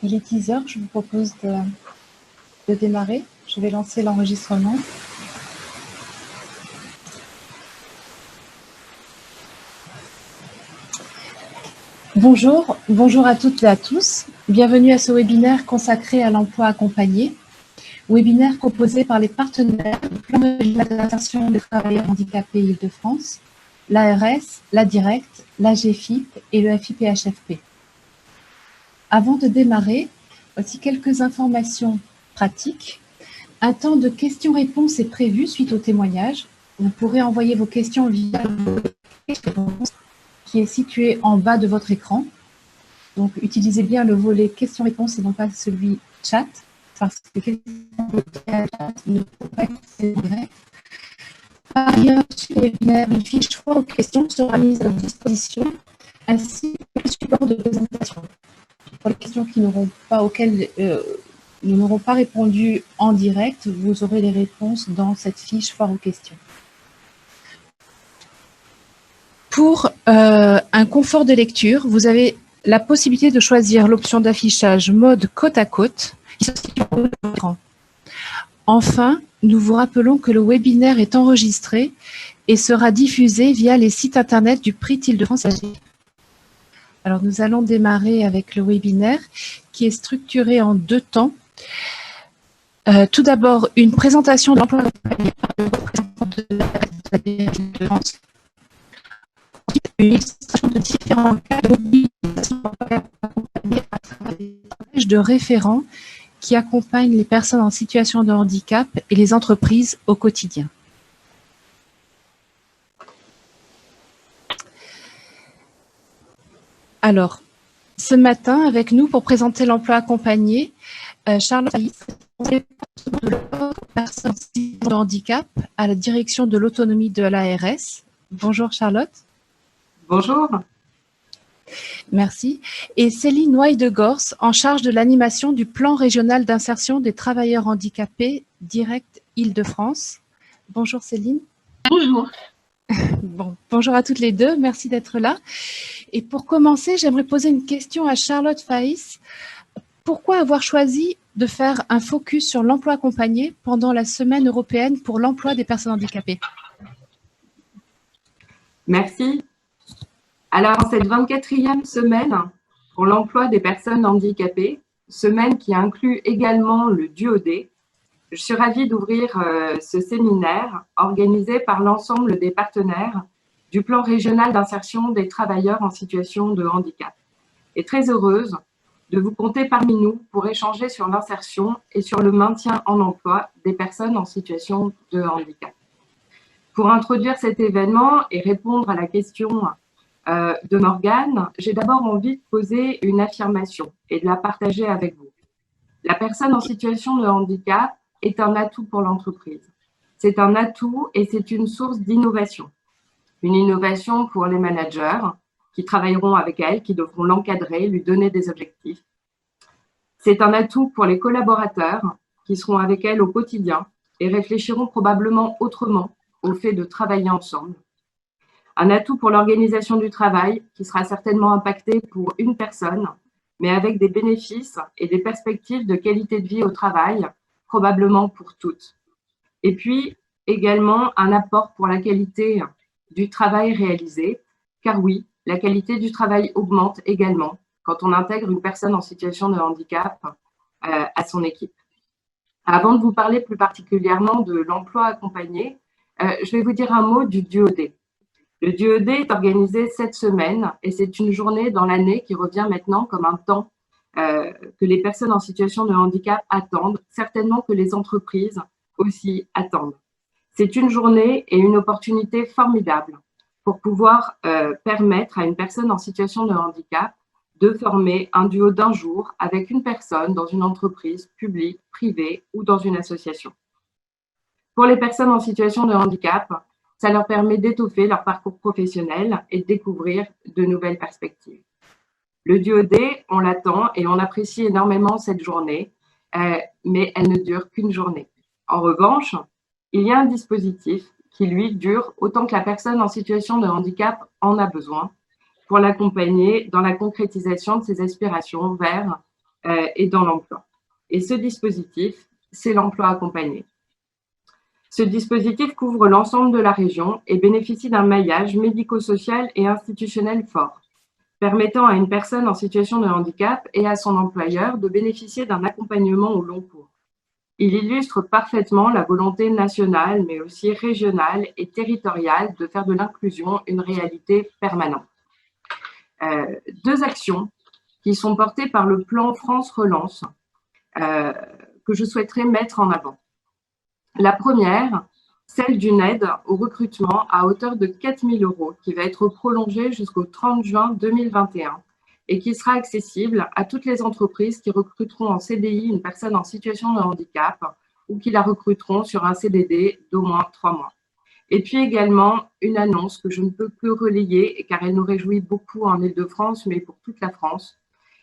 Il est 10 heures, je vous propose de démarrer. Je vais lancer l'enregistrement. Bonjour à toutes et à tous. Bienvenue à ce webinaire consacré à l'emploi accompagné. Webinaire proposé par les partenaires du plan régional d'insertion des travailleurs handicapés Île-de-France, l'ARS, la Directe, la GFIP et le FIPHFP. Avant de démarrer, voici quelques informations pratiques. Un temps de questions-réponses est prévu suite au témoignage. Vous pourrez envoyer vos questions via le volet questions-réponses qui est situé en bas de votre écran. Donc, utilisez bien le volet questions-réponses et non pas celui chat, parce que les questions ne peuvent pas être directes. Par ailleurs, sur le webinaire, une fiche 3 aux questions sera mise à disposition, ainsi que le support de présentation. Pour les questions qui auxquelles nous n'aurons pas répondu en direct, vous aurez les réponses dans cette fiche foire aux questions. Pour un confort de lecture, vous avez la possibilité de choisir l'option d'affichage mode côte à côte qui se situe en haut de votre écran. Enfin, nous vous rappelons que le webinaire est enregistré et sera diffusé via les sites internet du Prix Île-de-France. Alors, nous allons démarrer avec le webinaire qui est structuré en 2 temps. Tout d'abord, une présentation de l'emploi accompagné par le représentant de la Île-de-France. Ensuite, une illustration de différents cas de mobilisation accompagnés à travers des images de référents qui accompagnent les personnes en situation de handicap et les entreprises au quotidien. Alors, ce matin, avec nous pour présenter l'emploi accompagné, Charlotte Faïs, de la personne en situation de handicap à la direction de l'autonomie de l'ARS. Bonjour Charlotte. Bonjour. Merci. Et Céline Noailles-de-Gors, en charge de l'animation du plan régional d'insertion des travailleurs handicapés Directe Île-de-France. Bonjour Céline. Bonjour. Bon, bonjour à toutes les deux, merci d'être là. Et pour commencer, j'aimerais poser une question à Charlotte Faïs. Pourquoi avoir choisi de faire un focus sur l'emploi accompagné pendant la Semaine européenne pour l'emploi des personnes handicapées? Merci. Alors, en cette 24e semaine pour l'emploi des personnes handicapées, semaine qui inclut également le DUOD, je suis ravie d'ouvrir ce séminaire organisé par l'ensemble des partenaires du plan régional d'insertion des travailleurs en situation de handicap. Et très heureuse de vous compter parmi nous pour échanger sur l'insertion et sur le maintien en emploi des personnes en situation de handicap. Pour introduire cet événement et répondre à la question de Morgane, j'ai d'abord envie de poser une affirmation et de la partager avec vous. La personne en situation de handicap est un atout pour l'entreprise. C'est un atout et c'est une source d'innovation. Une innovation pour les managers qui travailleront avec elle, qui devront l'encadrer, lui donner des objectifs. C'est un atout pour les collaborateurs qui seront avec elle au quotidien et réfléchiront probablement autrement au fait de travailler ensemble. Un atout pour l'organisation du travail qui sera certainement impacté pour une personne, mais avec des bénéfices et des perspectives de qualité de vie au travail, probablement pour toutes. Et puis, également, un apport pour la qualité du travail réalisé, car oui, la qualité du travail augmente également quand on intègre une personne en situation de handicap à son équipe. Avant de vous parler plus particulièrement de l'emploi accompagné, je vais vous dire un mot du DUOD. Le DUOD est organisé cette semaine et c'est une journée dans l'année qui revient maintenant comme un temps que les personnes en situation de handicap attendent, certainement que les entreprises aussi attendent. C'est une journée et une opportunité formidable pour pouvoir permettre à une personne en situation de handicap de former un duo d'un jour avec une personne dans une entreprise publique, privée ou dans une association. Pour les personnes en situation de handicap, ça leur permet d'étoffer leur parcours professionnel et de découvrir de nouvelles perspectives. Le DUOD, on l'attend et on apprécie énormément cette journée, mais elle ne dure qu'une journée. En revanche, il y a un dispositif qui, lui, dure autant que la personne en situation de handicap en a besoin pour l'accompagner dans la concrétisation de ses aspirations vers et dans l'emploi. Et ce dispositif, c'est l'emploi accompagné. Ce dispositif couvre l'ensemble de la région et bénéficie d'un maillage médico-social et institutionnel fort, permettant à une personne en situation de handicap et à son employeur de bénéficier d'un accompagnement au long cours. Il illustre parfaitement la volonté nationale, mais aussi régionale et territoriale de faire de l'inclusion une réalité permanente. Deux actions qui sont portées par le plan France Relance que je souhaiterais mettre en avant. La première, celle d'une aide au recrutement à hauteur de 4 000 € qui va être prolongée jusqu'au 30 juin 2021 et qui sera accessible à toutes les entreprises qui recruteront en CDI une personne en situation de handicap ou qui la recruteront sur un CDD d'au moins 3 mois. Et puis également une annonce que je ne peux que relayer car elle nous réjouit beaucoup en Île-de-France, mais pour toute la France,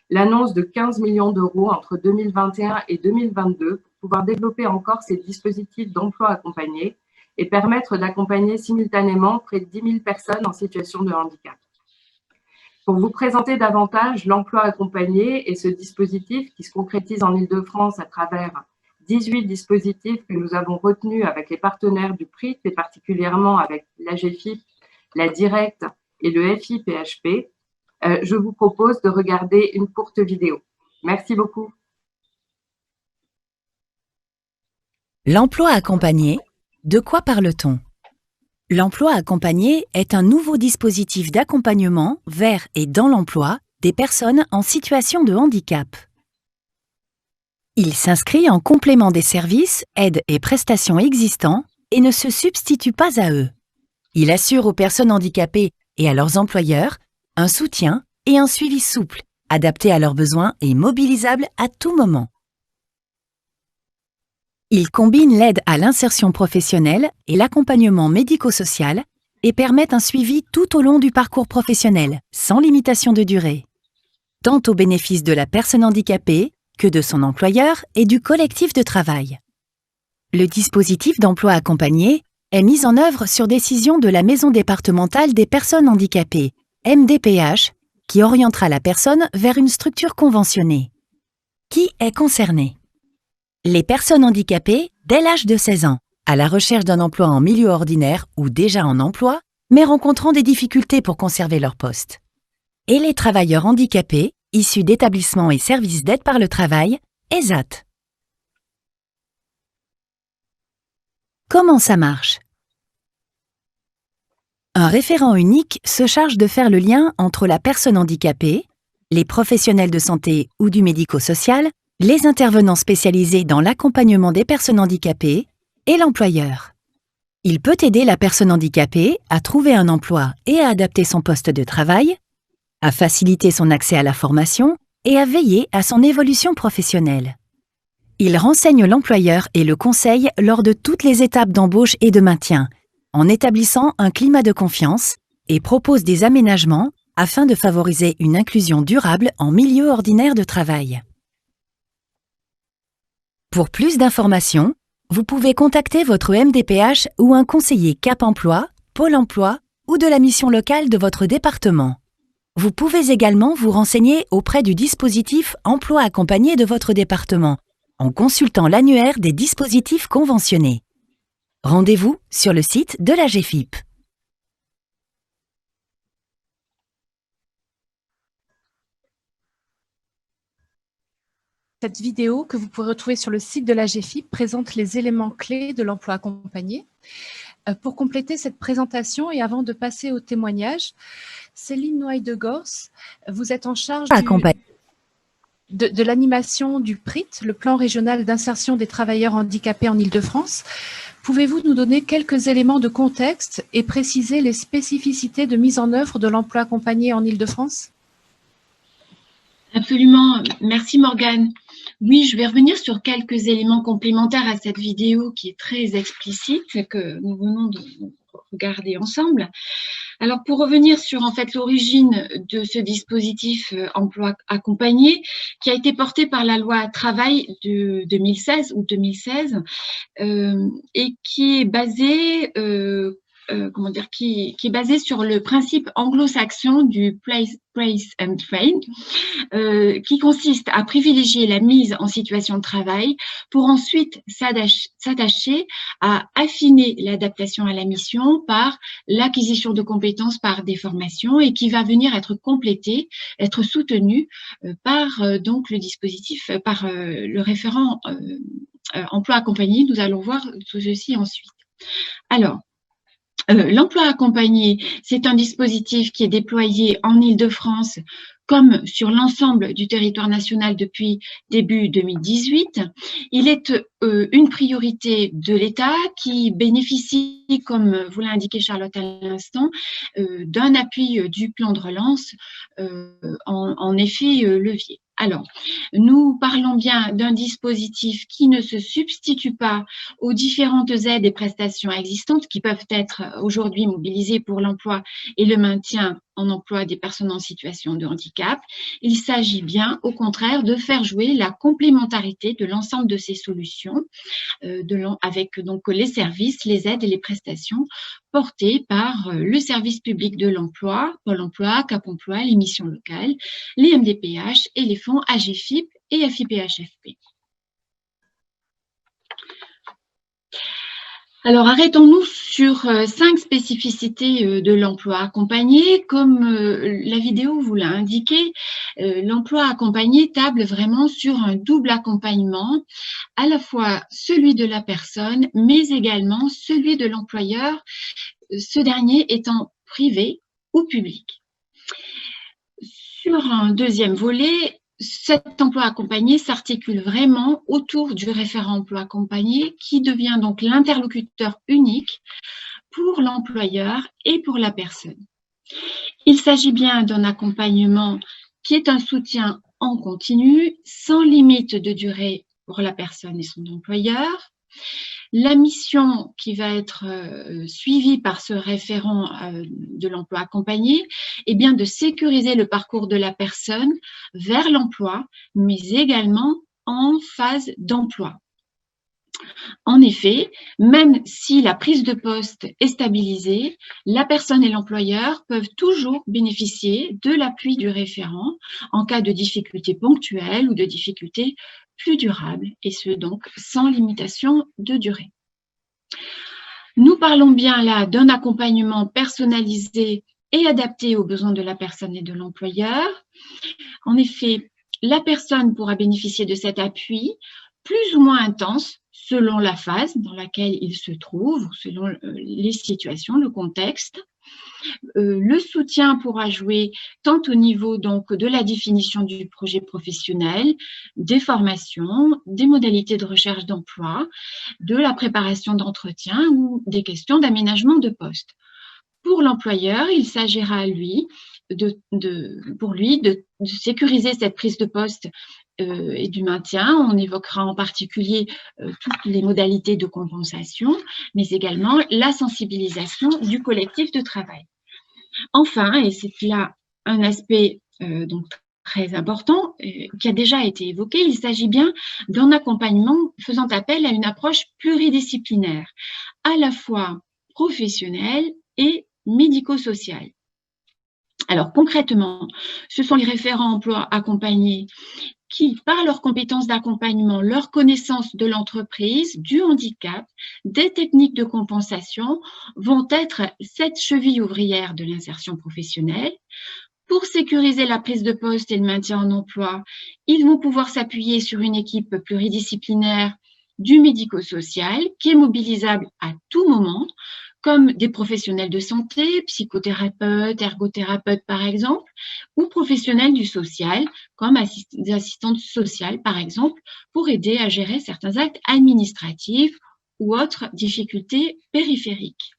l'annonce de 15 millions d'euros entre 2021 et 2022 pour pouvoir développer encore ces dispositifs d'emploi accompagné et permettre d'accompagner simultanément près de 10 000 personnes en situation de handicap. Pour vous présenter davantage l'emploi accompagné et ce dispositif qui se concrétise en Île-de-France à travers 18 dispositifs que nous avons retenus avec les partenaires du PRIT et particulièrement avec l'AGFIP, la Directe et le FIPHP, je vous propose de regarder une courte vidéo. Merci beaucoup. L'emploi accompagné, de quoi parle-t-on? L'emploi accompagné est un nouveau dispositif d'accompagnement vers et dans l'emploi des personnes en situation de handicap. Il s'inscrit en complément des services, aides et prestations existants et ne se substitue pas à eux. Il assure aux personnes handicapées et à leurs employeurs un soutien et un suivi souple, adapté à leurs besoins et mobilisable à tout moment. Il combine l'aide à l'insertion professionnelle et l'accompagnement médico-social et permet un suivi tout au long du parcours professionnel, sans limitation de durée, tant au bénéfice de la personne handicapée que de son employeur et du collectif de travail. Le dispositif d'emploi accompagné est mis en œuvre sur décision de la Maison départementale des personnes handicapées, MDPH, qui orientera la personne vers une structure conventionnée. Qui est concerné? Les personnes handicapées dès l'âge de 16 ans, à la recherche d'un emploi en milieu ordinaire ou déjà en emploi, mais rencontrant des difficultés pour conserver leur poste. Et les travailleurs handicapés, issus d'établissements et services d'aide par le travail, ESAT. Comment ça marche? Un référent unique se charge de faire le lien entre la personne handicapée, les professionnels de santé ou du médico-social, les intervenants spécialisés dans l'accompagnement des personnes handicapées et l'employeur. Il peut aider la personne handicapée à trouver un emploi et à adapter son poste de travail, à faciliter son accès à la formation et à veiller à son évolution professionnelle. Il renseigne l'employeur et le conseille lors de toutes les étapes d'embauche et de maintien, en établissant un climat de confiance et propose des aménagements afin de favoriser une inclusion durable en milieu ordinaire de travail. Pour plus d'informations, vous pouvez contacter votre MDPH ou un conseiller Cap Emploi, Pôle Emploi ou de la mission locale de votre département. Vous pouvez également vous renseigner auprès du dispositif Emploi accompagné de votre département en consultant l'annuaire des dispositifs conventionnés. Rendez-vous sur le site de l'AGFIP. Cette vidéo que vous pourrez retrouver sur le site de l'AGFIP présente les éléments clés de l'emploi accompagné. Pour compléter cette présentation et avant de passer au témoignage, Céline Noailles-de-Gors, vous êtes en charge de l'animation du PRIT, le plan régional d'insertion des travailleurs handicapés en Île-de-France. Pouvez-vous nous donner quelques éléments de contexte et préciser les spécificités de mise en œuvre de l'emploi accompagné en Île-de-France? Absolument, merci Morgane. Oui, je vais revenir sur quelques éléments complémentaires à cette vidéo qui est très explicite, que nous venons de regarder ensemble. Alors, pour revenir sur en fait l'origine de ce dispositif emploi accompagné, qui a été porté par la loi Travail de 2016 ou 2016, et qui est basé qui est basé sur le principe anglo-saxon du place and trade, qui consiste à privilégier la mise en situation de travail pour ensuite s'attacher à affiner l'adaptation à la mission par l'acquisition de compétences par des formations et qui va venir être complétée, être soutenue par donc le dispositif, par le référent emploi accompagné. Nous allons voir tout ceci ensuite. Alors, l'emploi accompagné, c'est un dispositif qui est déployé en Île-de-France comme sur l'ensemble du territoire national depuis début 2018. Il est une priorité de l'État qui bénéficie, comme vous l'a indiqué Charlotte à l'instant, d'un appui du plan de relance en effet levier. Alors, nous parlons bien d'un dispositif qui ne se substitue pas aux différentes aides et prestations existantes qui peuvent être aujourd'hui mobilisées pour l'emploi et le maintien en emploi des personnes en situation de handicap. Il s'agit bien, au contraire, de faire jouer la complémentarité de l'ensemble de ces solutions avec donc les services, les aides et les prestations portées par le service public de l'emploi, Pôle emploi, Cap emploi, les missions locales, les MDPH et les fonds AGFIP et FIPHFP. Alors, arrêtons-nous sur 5 spécificités de l'emploi accompagné. Comme la vidéo vous l'a indiqué, l'emploi accompagné table vraiment sur un double accompagnement, à la fois celui de la personne, mais également celui de l'employeur, ce dernier étant privé ou public. Sur un deuxième volet, cet emploi accompagné s'articule vraiment autour du référent emploi accompagné qui devient donc l'interlocuteur unique pour l'employeur et pour la personne. Il s'agit bien d'un accompagnement qui est un soutien en continu, sans limite de durée pour la personne et son employeur. La mission qui va être suivie par ce référent de l'emploi accompagné est bien de sécuriser le parcours de la personne vers l'emploi, mais également en phase d'emploi. En effet, même si la prise de poste est stabilisée, la personne et l'employeur peuvent toujours bénéficier de l'appui du référent en cas de difficultés ponctuelles ou de difficultés plus durables, et ce donc sans limitation de durée. Nous parlons bien là d'un accompagnement personnalisé et adapté aux besoins de la personne et de l'employeur. En effet, la personne pourra bénéficier de cet appui plus ou moins intense selon la phase dans laquelle il se trouve, selon les situations, le contexte. Le soutien pourra jouer tant au niveau donc de la définition du projet professionnel, des formations, des modalités de recherche d'emploi, de la préparation d'entretien ou des questions d'aménagement de poste. Pour l'employeur, il s'agira pour lui de sécuriser cette prise de poste et du maintien. On évoquera en particulier toutes les modalités de compensation, mais également la sensibilisation du collectif de travail. Enfin, et c'est là un aspect donc très important qui a déjà été évoqué, il s'agit bien d'un accompagnement faisant appel à une approche pluridisciplinaire, à la fois professionnelle et médico-sociale. Alors concrètement, ce sont les référents emploi accompagnés qui, par leurs compétences d'accompagnement, leur connaissance de l'entreprise, du handicap, des techniques de compensation, vont être cette cheville ouvrière de l'insertion professionnelle. Pour sécuriser la prise de poste et le maintien en emploi, ils vont pouvoir s'appuyer sur une équipe pluridisciplinaire du médico-social qui est mobilisable à tout moment, comme des professionnels de santé, psychothérapeutes, ergothérapeutes par exemple, ou professionnels du social, comme des assistantes sociales par exemple, pour aider à gérer certains actes administratifs ou autres difficultés périphériques.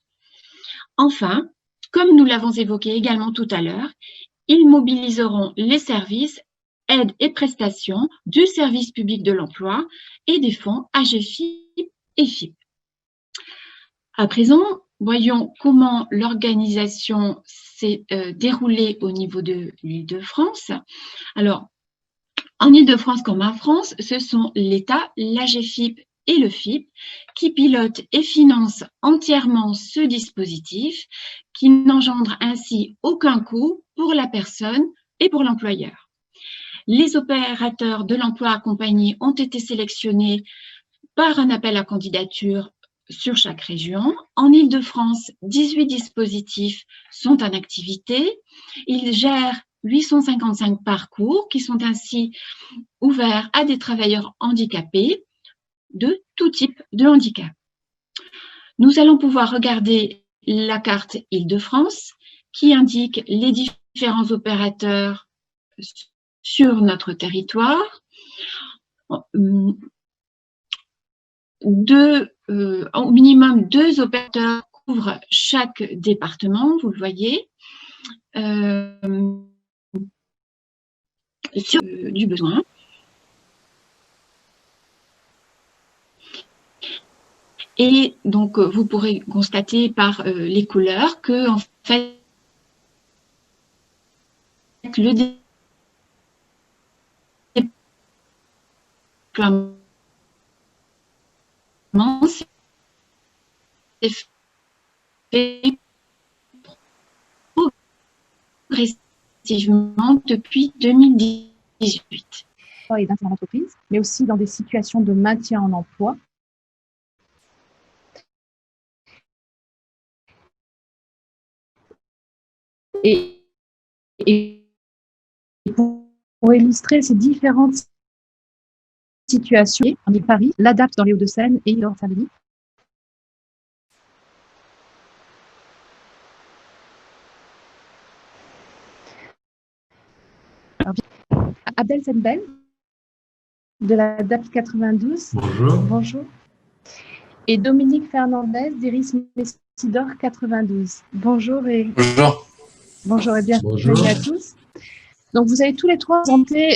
Enfin, comme nous l'avons évoqué également tout à l'heure, ils mobiliseront les services, aides et prestations du service public de l'emploi et des fonds AGFIP et FIP. À présent, voyons comment l'organisation s'est déroulée au niveau de l'Île-de-France. Alors, en Île-de-France comme en France, ce sont l'État, l'AGFIP et le FIP, qui pilotent et financent entièrement ce dispositif, qui n'engendre ainsi aucun coût pour la personne et pour l'employeur. Les opérateurs de l'emploi accompagné ont été sélectionnés par un appel à candidature sur chaque région. En Île-de-France, 18 dispositifs sont en activité. Ils gèrent 855 parcours qui sont ainsi ouverts à des travailleurs handicapés de tout type de handicap. Nous allons pouvoir regarder la carte Île-de-France qui indique les différents opérateurs sur notre territoire. Au minimum 2 opérateurs couvrent chaque département, vous le voyez, sur du besoin. Et donc, vous pourrez constater par les couleurs que, en fait, le déploiement s'est fait progressivement depuis 2018. Et d'intérêt en entreprise, mais aussi dans des situations de maintien en emploi. Et pour illustrer ces différentes situations, on est Paris, l'ADAPT dans les Hauts-de-Seine et Île-de-France. Abdel Senbel de la DAPT 92. Bonjour. Bonjour. Et Dominique Fernandez d'Iris Messidor 92. Bonjour et bonjour et bienvenue à tous. Donc vous avez tous les trois présenté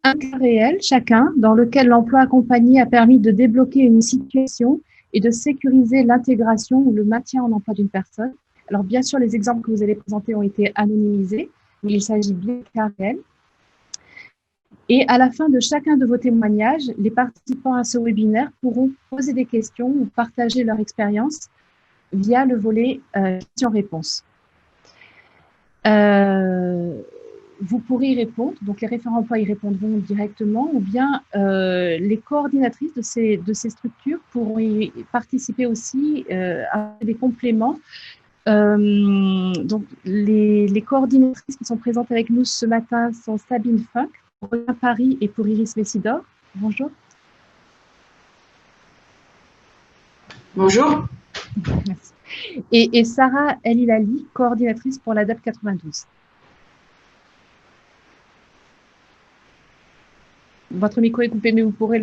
un cas réel chacun dans lequel l'emploi accompagné a permis de débloquer une situation et de sécuriser l'intégration ou le maintien en emploi d'une personne. Alors bien sûr, les exemples que vous allez présenter ont été anonymisés, mais il s'agit bien de cas réels. Et à la fin de chacun de vos témoignages, les participants à ce webinaire pourront poser des questions ou partager leur expérience via le volet questions-réponses. Vous pourrez y répondre, donc les référents emploi y répondront directement, ou bien les coordinatrices de ces structures pourront y participer aussi à des compléments. Donc les coordinatrices qui sont présentes avec nous ce matin sont Sabine Funk, pour Paris et pour Iris Messidor. Bonjour. Bonjour. Merci. Et Sarah El Hilali, coordinatrice pour l'ADAPT 92. Votre micro est coupé, mais vous pourrez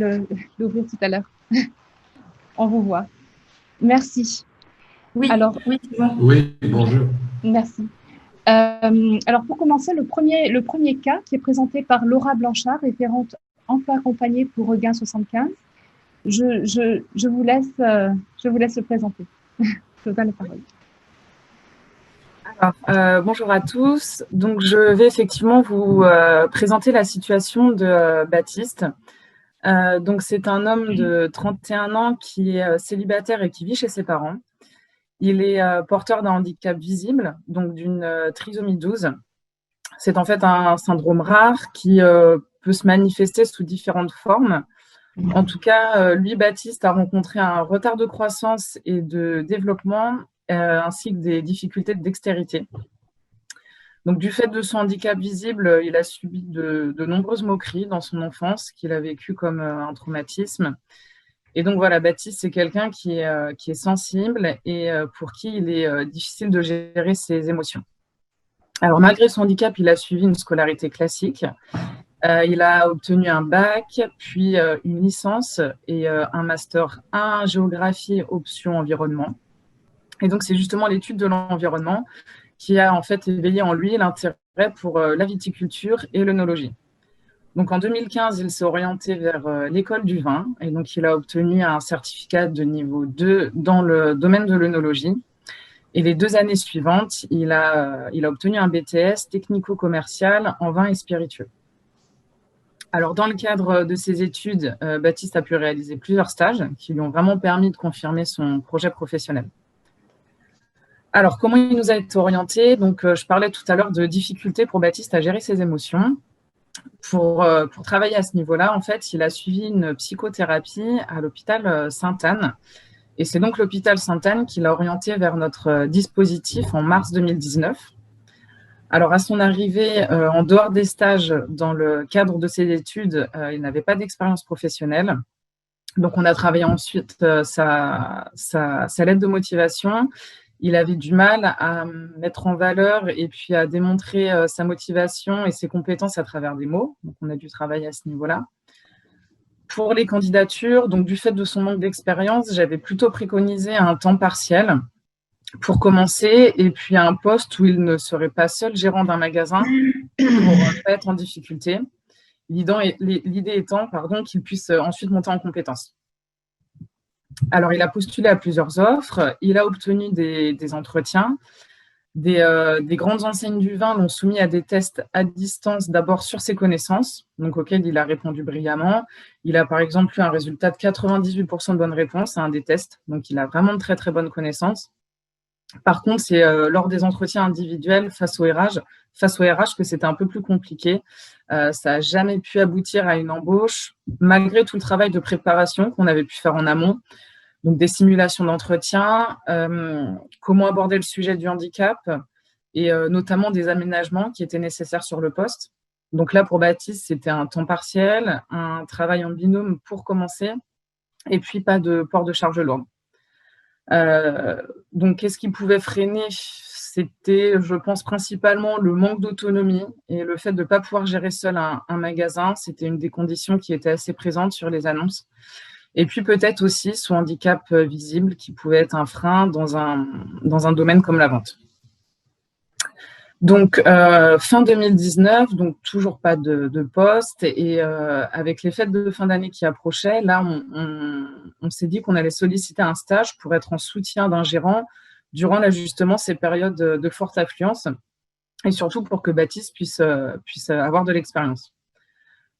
l'ouvrir tout à l'heure. On vous voit. Merci. Oui, alors, oui, bon. Oui, bonjour. Merci. Alors, pour commencer, le premier cas qui est présenté par Laura Blanchard, référente emploi accompagné pour Regain 75. Je vous laisse le présenter. Je vous donne la parole. Alors, bonjour à tous. Donc, je vais effectivement vous présenter la situation de Baptiste. Donc, c'est un homme de 31 ans qui est célibataire et qui vit chez ses parents. Il est porteur d'un handicap visible, donc d'une trisomie 12. C'est en fait un syndrome rare qui peut se manifester sous différentes formes. En tout cas, lui, Baptiste, a rencontré un retard de croissance et de développement, ainsi que des difficultés de dextérité. Donc, du fait de son handicap visible, il a subi de nombreuses moqueries dans son enfance, qu'il a vécu comme un traumatisme. Et donc, voilà, Baptiste, c'est quelqu'un qui est sensible et pour qui il est difficile de gérer ses émotions. Alors, malgré son handicap, il a suivi une scolarité classique. Il a obtenu un bac, puis une licence et un master 1 géographie option environnement. Et donc, c'est justement l'étude de l'environnement qui a en fait éveillé en lui l'intérêt pour la viticulture et l'œnologie. Donc, en 2015, il s'est orienté vers l'école du vin et donc il a obtenu un certificat de niveau 2 dans le domaine de l'œnologie. Et les 2 années suivantes, il a obtenu un BTS technico-commercial en vin et spiritueux. Alors, dans le cadre de ses études, Baptiste a pu réaliser plusieurs stages qui lui ont vraiment permis de confirmer son projet professionnel. Alors, comment il nous a été orienté? Donc, je parlais tout à l'heure de difficultés pour Baptiste à gérer ses émotions. Pour travailler à ce niveau-là, en fait, il a suivi une psychothérapie à l'hôpital Sainte-Anne. Et c'est donc l'hôpital Sainte-Anne qui l'a orienté vers notre dispositif en mars 2019. Alors, à son arrivée, en dehors des stages, dans le cadre de ses études, il n'avait pas d'expérience professionnelle. Donc, on a travaillé ensuite sa lettre de motivation. Il avait du mal à mettre en valeur et puis à démontrer sa motivation et ses compétences à travers des mots. Donc, on a dû travailler à ce niveau-là. Pour les candidatures, donc du fait de son manque d'expérience, j'avais plutôt préconisé un temps partiel pour commencer et puis un poste où il ne serait pas seul gérant d'un magasin pour ne pas être en difficulté. L'idée étant qu'il puisse ensuite monter en compétences. Alors, il a postulé à plusieurs offres, il a obtenu des entretiens. Des grandes enseignes du vin l'ont soumis à des tests à distance, d'abord sur ses connaissances, donc auxquels il a répondu brillamment. Il a par exemple eu un résultat de 98% de bonnes réponses à un des tests, donc il a vraiment de très très bonnes connaissances. Par contre, c'est lors des entretiens individuels face au RH que c'était un peu plus compliqué. Ça n'a jamais pu aboutir à une embauche, malgré tout le travail de préparation qu'on avait pu faire en amont. Donc, des simulations d'entretien, comment aborder le sujet du handicap et notamment des aménagements qui étaient nécessaires sur le poste. Donc là, pour Baptiste, c'était un temps partiel, un travail en binôme pour commencer et puis pas de port de charge lourde. Donc, qu'est-ce qui pouvait freiner? C'était, je pense, principalement le manque d'autonomie et le fait de ne pas pouvoir gérer seul un magasin. C'était une des conditions qui était assez présente sur les annonces. Et puis peut-être aussi son handicap visible qui pouvait être un frein dans un domaine comme la vente. Donc, fin 2019, donc toujours pas de poste. Et avec les fêtes de fin d'année qui approchaient, là, on s'est dit qu'on allait solliciter un stage pour être en soutien d'un gérant durant justement ces périodes de forte affluence et surtout pour que Baptiste puisse avoir de l'expérience.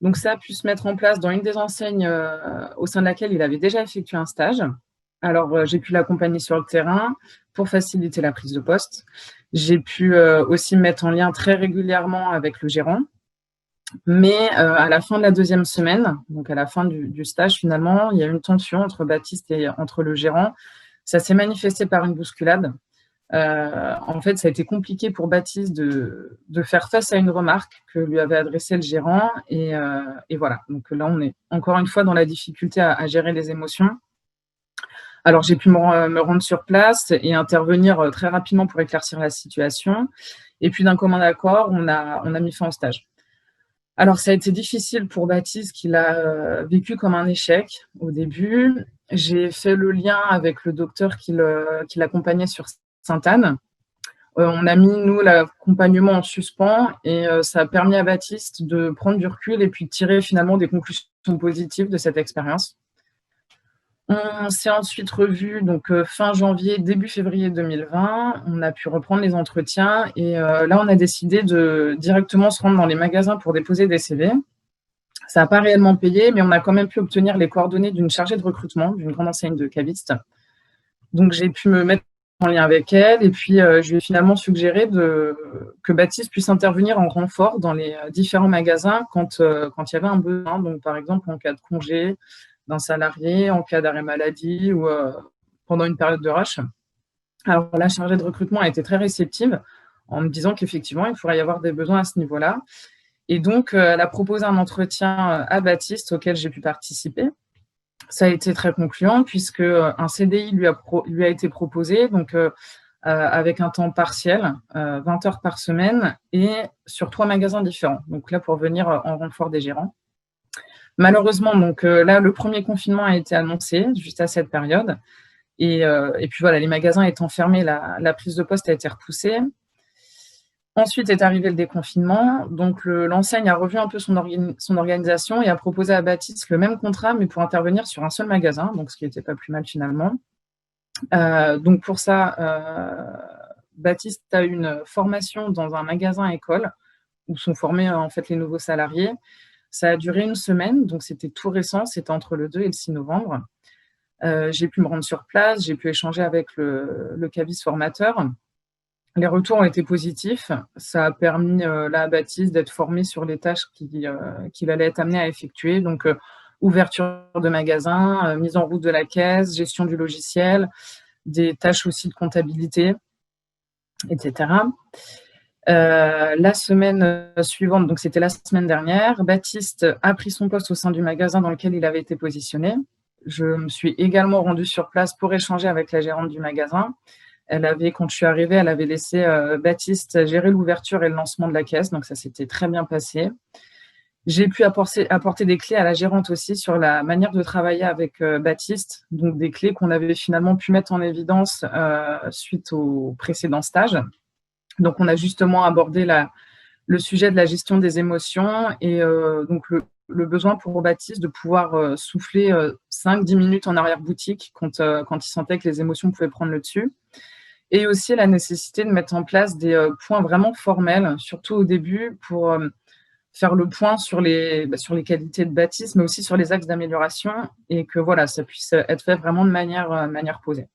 Donc, ça a pu se mettre en place dans une des enseignes au sein de laquelle il avait déjà effectué un stage. Alors, j'ai pu l'accompagner sur le terrain pour faciliter la prise de poste. J'ai pu aussi me mettre en lien très régulièrement avec le gérant. Mais à la fin de la deuxième semaine, donc à la fin du stage, finalement, il y a eu une tension entre Baptiste et entre le gérant. Ça s'est manifesté par une bousculade. En fait, ça a été compliqué pour Baptiste de faire face à une remarque que lui avait adressée le gérant. Et voilà, donc là, on est encore une fois dans la difficulté à gérer les émotions. Alors, j'ai pu me rendre sur place et intervenir très rapidement pour éclaircir la situation. Et puis, d'un commun accord, on a mis fin au stage. Alors, ça a été difficile pour Baptiste, qu'il a vécu comme un échec au début. J'ai fait le lien avec le docteur qui l'accompagnait sur Sainte-Anne. On a mis, nous, l'accompagnement en suspens et ça a permis à Baptiste de prendre du recul et puis de tirer finalement des conclusions positives de cette expérience. On s'est ensuite revu donc fin janvier, début février 2020. On a pu reprendre les entretiens et là, on a décidé de directement se rendre dans les magasins pour déposer des CV. Ça n'a pas réellement payé, mais on a quand même pu obtenir les coordonnées d'une chargée de recrutement d'une grande enseigne de caviste. Donc, j'ai pu me mettre en lien avec elle et puis je lui ai finalement suggéré que Baptiste puisse intervenir en renfort dans les différents magasins quand il y avait un besoin, donc par exemple en cas de congé d'un salarié, en cas d'arrêt maladie ou pendant une période de rush. Alors, la chargée de recrutement a été très réceptive en me disant qu'effectivement, il pourrait y avoir des besoins à ce niveau-là. Et donc, elle a proposé un entretien à Baptiste auquel j'ai pu participer. Ça a été très concluant puisque un CDI lui a été proposé, donc avec un temps partiel, 20 heures par semaine et sur 3 magasins différents. Donc là, pour venir en renfort des gérants. Malheureusement, donc là, le premier confinement a été annoncé juste à cette période. Et puis voilà, les magasins étant fermés, la prise de poste a été repoussée. Ensuite est arrivé le déconfinement. Donc l'enseigne a revu un peu son organisation et a proposé à Baptiste le même contrat, mais pour intervenir sur un seul magasin, donc ce qui n'était pas plus mal finalement. Donc pour ça, Baptiste a une formation dans un magasin école où sont formés en fait les nouveaux salariés. Ça a duré une semaine, donc c'était tout récent, c'était entre le 2 et le 6 novembre. J'ai pu me rendre sur place, j'ai pu échanger avec le CABIS formateur. Les retours ont été positifs. Ça a permis là, à Baptiste d'être formé sur les tâches qu'il allait être amené à effectuer. Donc, ouverture de magasin, mise en route de la caisse, gestion du logiciel, des tâches aussi de comptabilité, etc. La semaine suivante, donc c'était la semaine dernière, Baptiste a pris son poste au sein du magasin dans lequel il avait été positionné. Je me suis également rendue sur place pour échanger avec la gérante du magasin. Quand je suis arrivée, elle avait laissé Baptiste gérer l'ouverture et le lancement de la caisse, donc ça s'était très bien passé. J'ai pu apporter des clés à la gérante aussi sur la manière de travailler avec Baptiste, donc des clés qu'on avait finalement pu mettre en évidence suite au précédent stage. Donc, on a justement abordé le sujet de la gestion des émotions et donc le besoin pour Baptiste de pouvoir souffler 5-10 minutes en arrière-boutique quand il sentait que les émotions pouvaient prendre le dessus. Et aussi la nécessité de mettre en place des points vraiment formels, surtout au début, pour faire le point sur les qualités de Baptiste, mais aussi sur les axes d'amélioration et que voilà, ça puisse être fait vraiment de manière posée.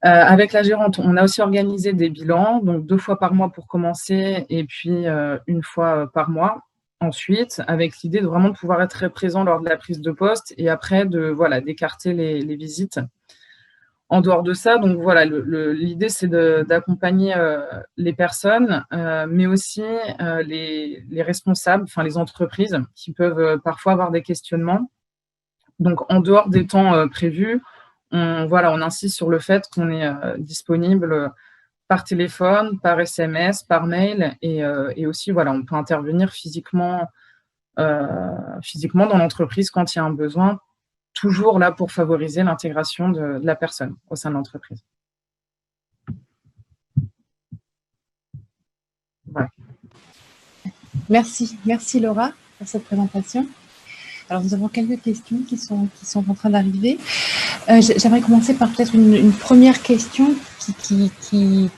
Avec la gérante, on a aussi organisé des bilans, donc 2 fois par mois pour commencer et puis 1 fois par mois ensuite, avec l'idée de vraiment pouvoir être très présent lors de la prise de poste et après d'écarter les visites. En dehors de ça, donc voilà, l'idée c'est d'accompagner les personnes, mais aussi les responsables, enfin les entreprises qui peuvent parfois avoir des questionnements. Donc en dehors des temps prévus, on insiste sur le fait qu'on est disponible par téléphone, par SMS, par mail et aussi on peut intervenir physiquement dans l'entreprise quand il y a un besoin, toujours là pour favoriser l'intégration de la personne au sein de l'entreprise. Voilà. Merci Laura pour cette présentation. Alors, nous avons quelques questions qui sont en train d'arriver. J'aimerais commencer par peut-être une première question que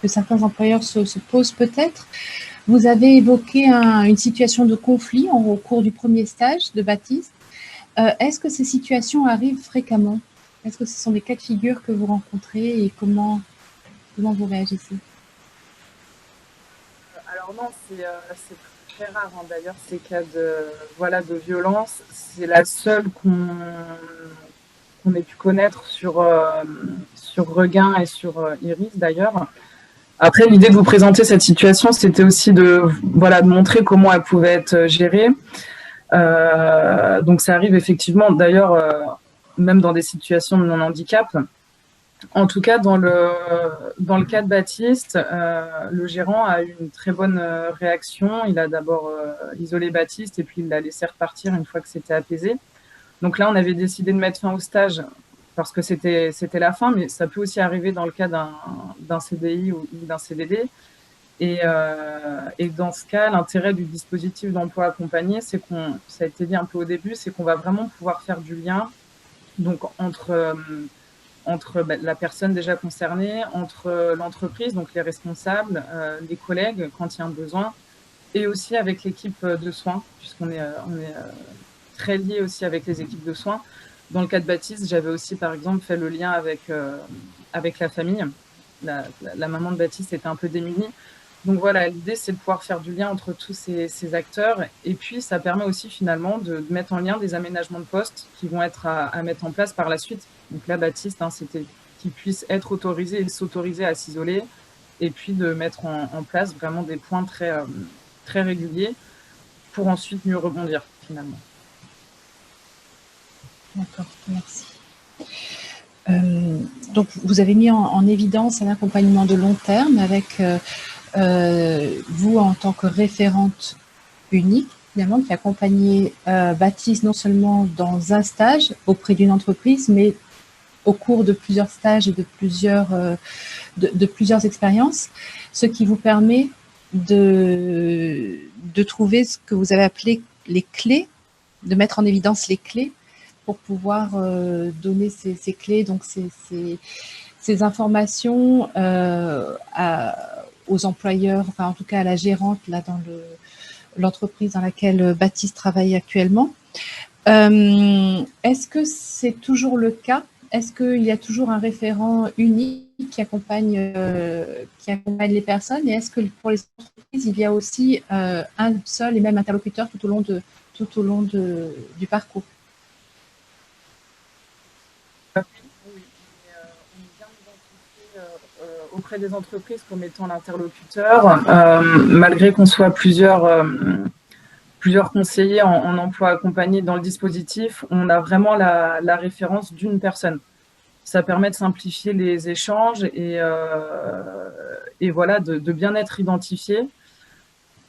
certains employeurs se posent peut-être. Vous avez évoqué une situation de conflit au cours du premier stage de Baptiste. Est-ce que ces situations arrivent fréquemment? Est-ce que ce sont des cas de figure que vous rencontrez et comment vous réagissez? Alors non, c'est très rare d'ailleurs ces cas de violence. C'est la seule qu'on ait pu connaître sur Regain et sur Iris d'ailleurs. Après, l'idée de vous présenter cette situation, c'était aussi de montrer comment elle pouvait être gérée. Donc ça arrive effectivement d'ailleurs même dans des situations de non-handicap. En tout cas, dans le cas de Baptiste, le gérant a eu une très bonne réaction. Il a d'abord isolé Baptiste et puis il l'a laissé repartir une fois que c'était apaisé. Donc là, on avait décidé de mettre fin au stage parce que c'était la fin, mais ça peut aussi arriver dans le cas d'un CDI ou d'un CDD. Et dans ce cas, l'intérêt du dispositif d'emploi accompagné, c'est ça a été dit un peu au début, c'est qu'on va vraiment pouvoir faire du lien donc entre la personne déjà concernée, entre l'entreprise, donc les responsables, les collègues quand il y a un besoin, et aussi avec l'équipe de soins, puisqu'on est très lié aussi avec les équipes de soins. Dans le cas de Baptiste, j'avais aussi par exemple fait le lien avec la famille. La maman de Baptiste était un peu démunie. Donc voilà, l'idée c'est de pouvoir faire du lien entre tous ces acteurs et puis ça permet aussi finalement de mettre en lien des aménagements de poste qui vont être à mettre en place par la suite. Donc là, Baptiste, c'était qu'il puisse être autorisé et s'autoriser à s'isoler et puis de mettre en place vraiment des points très, très réguliers pour ensuite mieux rebondir finalement. D'accord, merci. Donc vous avez mis en évidence un accompagnement de long terme avec vous en tant que référente unique, finalement, qui accompagnait Baptiste non seulement dans un stage auprès d'une entreprise, mais au cours de plusieurs stages et de plusieurs expériences, ce qui vous permet de trouver ce que vous avez appelé les clés, de mettre en évidence les clés pour pouvoir donner ces clés, donc ces informations aux employeurs, enfin en tout cas à la gérante là l'entreprise dans laquelle Baptiste travaille actuellement. Est-ce que c'est toujours le cas? Est-ce qu'il y a toujours un référent unique qui accompagne les personnes? Et est-ce que pour les entreprises, il y a aussi un seul et même interlocuteur tout au long du parcours? Oui, on est bien identifié auprès des entreprises comme étant l'interlocuteur, malgré qu'on soit plusieurs conseillers en emploi accompagné dans le dispositif, on a vraiment la référence d'une personne. Ça permet de simplifier les échanges et voilà, de bien être identifié.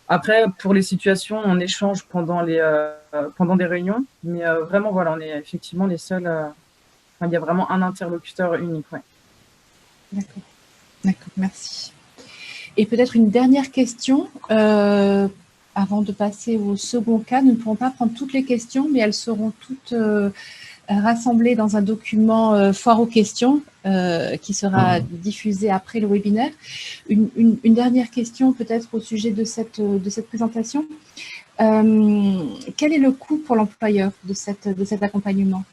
Après, pour les situations, on échange pendant des réunions, mais vraiment, voilà, on est effectivement les seuls. Il y a vraiment un interlocuteur unique. Ouais. D'accord, merci. Et peut-être une dernière question. Avant de passer au second cas, nous ne pourrons pas prendre toutes les questions, mais elles seront toutes rassemblées dans un document foire aux questions qui sera diffusé après le webinaire. Une dernière question peut-être au sujet de cette présentation. Quel est le coût pour l'employeur de cet accompagnement?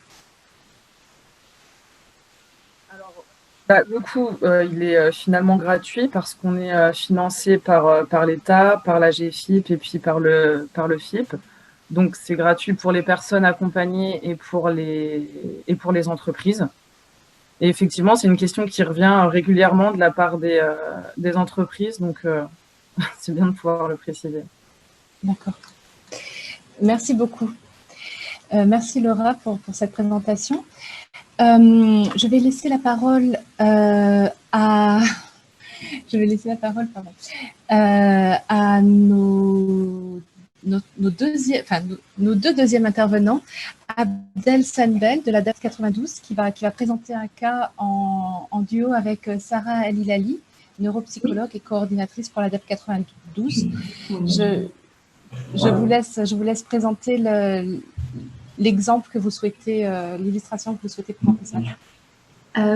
Le coût, il est finalement gratuit parce qu'on est financé par l'État, par la GFIP et puis par le FIP. Donc, c'est gratuit pour les personnes accompagnées et pour les entreprises. Et effectivement, c'est une question qui revient régulièrement de la part des entreprises. Donc, c'est bien de pouvoir le préciser. D'accord. Merci beaucoup. Merci Laura pour cette présentation. Je vais laisser la parole à nos deux deuxièmes intervenants, Abdel Senbel de la DAF 92 qui va présenter un cas en duo avec Sarah El Hilali, neuropsychologue et coordinatrice pour la DAF 92. Je vous laisse présenter l'exemple que vous souhaitez, l'illustration que vous souhaitez présenter ça.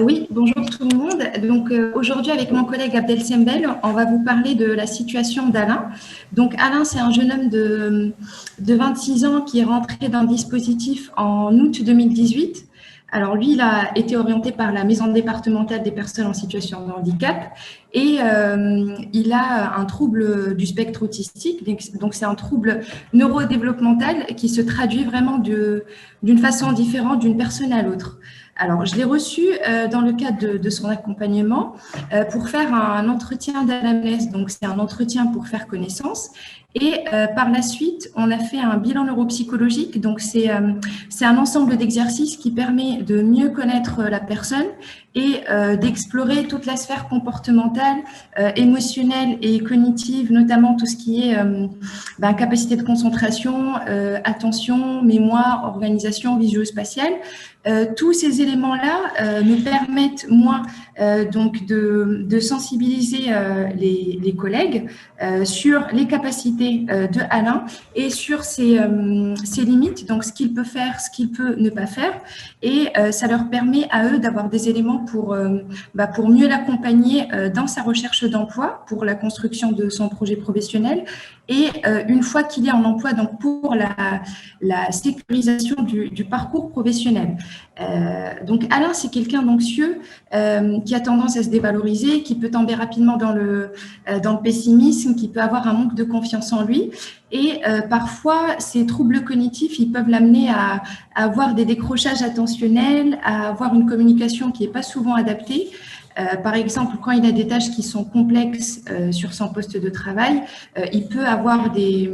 Oui, bonjour tout le monde. Donc aujourd'hui, avec mon collègue Abdel Senbel, on va vous parler de la situation d'Alain. Donc Alain, c'est un jeune homme de 26 ans qui est rentré dans le dispositif en août 2018. Alors lui, il a été orienté par la maison départementale des personnes en situation de handicap et il a un trouble du spectre autistique. Donc c'est un trouble neurodéveloppemental qui se traduit vraiment d'une façon différente d'une personne à l'autre. Alors, je l'ai reçu dans le cadre de son accompagnement pour faire un entretien d'anamnèse. Donc, c'est un entretien pour faire connaissance. Et par la suite, on a fait un bilan neuropsychologique. Donc, c'est un ensemble d'exercices qui permet de mieux connaître la personne et d'explorer toute la sphère comportementale, émotionnelle et cognitive, notamment tout ce qui est capacité de concentration, attention, mémoire, organisation visuospatiale. Tous ces éléments-là nous permettent, moi, donc de sensibiliser les collègues sur les capacités de Alain et sur ses limites, donc ce qu'il peut faire, ce qu'il peut ne pas faire. Et ça leur permet à eux d'avoir des éléments pour mieux l'accompagner dans sa recherche d'emploi, pour la construction de son projet professionnel. Et une fois qu'il est en emploi, donc pour la sécurisation du parcours professionnel. Donc Alain, c'est quelqu'un d'anxieux qui a tendance à se dévaloriser, qui peut tomber rapidement dans le pessimisme, qui peut avoir un manque de confiance en lui. Et parfois, ces troubles cognitifs, ils peuvent l'amener à avoir des décrochages attentionnels, à avoir une communication qui n'est pas souvent adaptée. Par exemple, quand il a des tâches qui sont complexes sur son poste de travail, il peut avoir des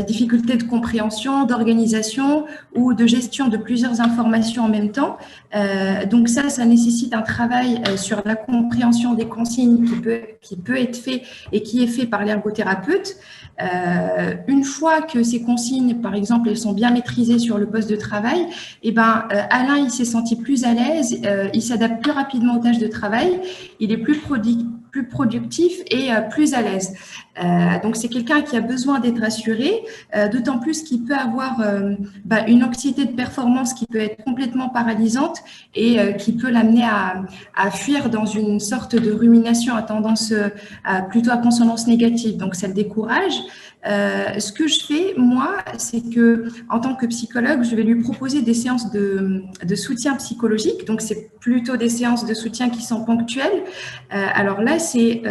difficultés de compréhension, d'organisation ou de gestion de plusieurs informations en même temps. Donc ça nécessite un travail sur la compréhension des consignes qui peut être fait et qui est fait par l'ergothérapeute. Une fois que ces consignes, par exemple, elles sont bien maîtrisées sur le poste de travail, Alain, il s'est senti plus à l'aise, il s'adapte plus rapidement aux tâches de travail, il est plus plus productif et plus à l'aise. Donc, c'est quelqu'un qui a besoin d'être assuré, d'autant plus qu'il peut avoir une anxiété de performance qui peut être complètement paralysante et qui peut l'amener à fuir dans une sorte de rumination à tendance plutôt à consonance négative. Donc, ça le décourage. Ce que je fais, moi, c'est que en tant que psychologue, je vais lui proposer des séances de soutien psychologique. Donc, c'est plutôt des séances de soutien qui sont ponctuelles. Alors là, c'est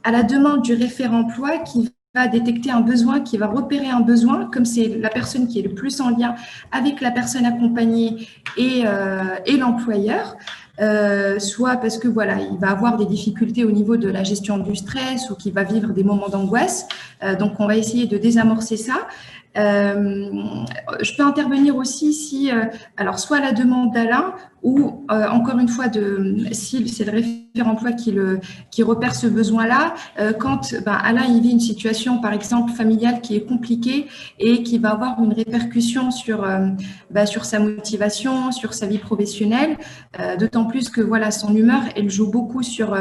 à la demande du référent emploi qui va détecter un besoin, qui va repérer un besoin, comme c'est la personne qui est le plus en lien avec la personne accompagnée et l'employeur. Soit parce que voilà, il va avoir des difficultés au niveau de la gestion du stress ou qu'il va vivre des moments d'angoisse. Donc, on va essayer de désamorcer ça. Je peux intervenir aussi si, alors soit à la demande d'Alain ou encore une fois si c'est le référent emploi qui repère ce besoin-là, quand Alain il vit une situation par exemple familiale qui est compliquée et qui va avoir une répercussion sur sa motivation, sur sa vie professionnelle, d'autant plus que voilà son humeur elle joue beaucoup sur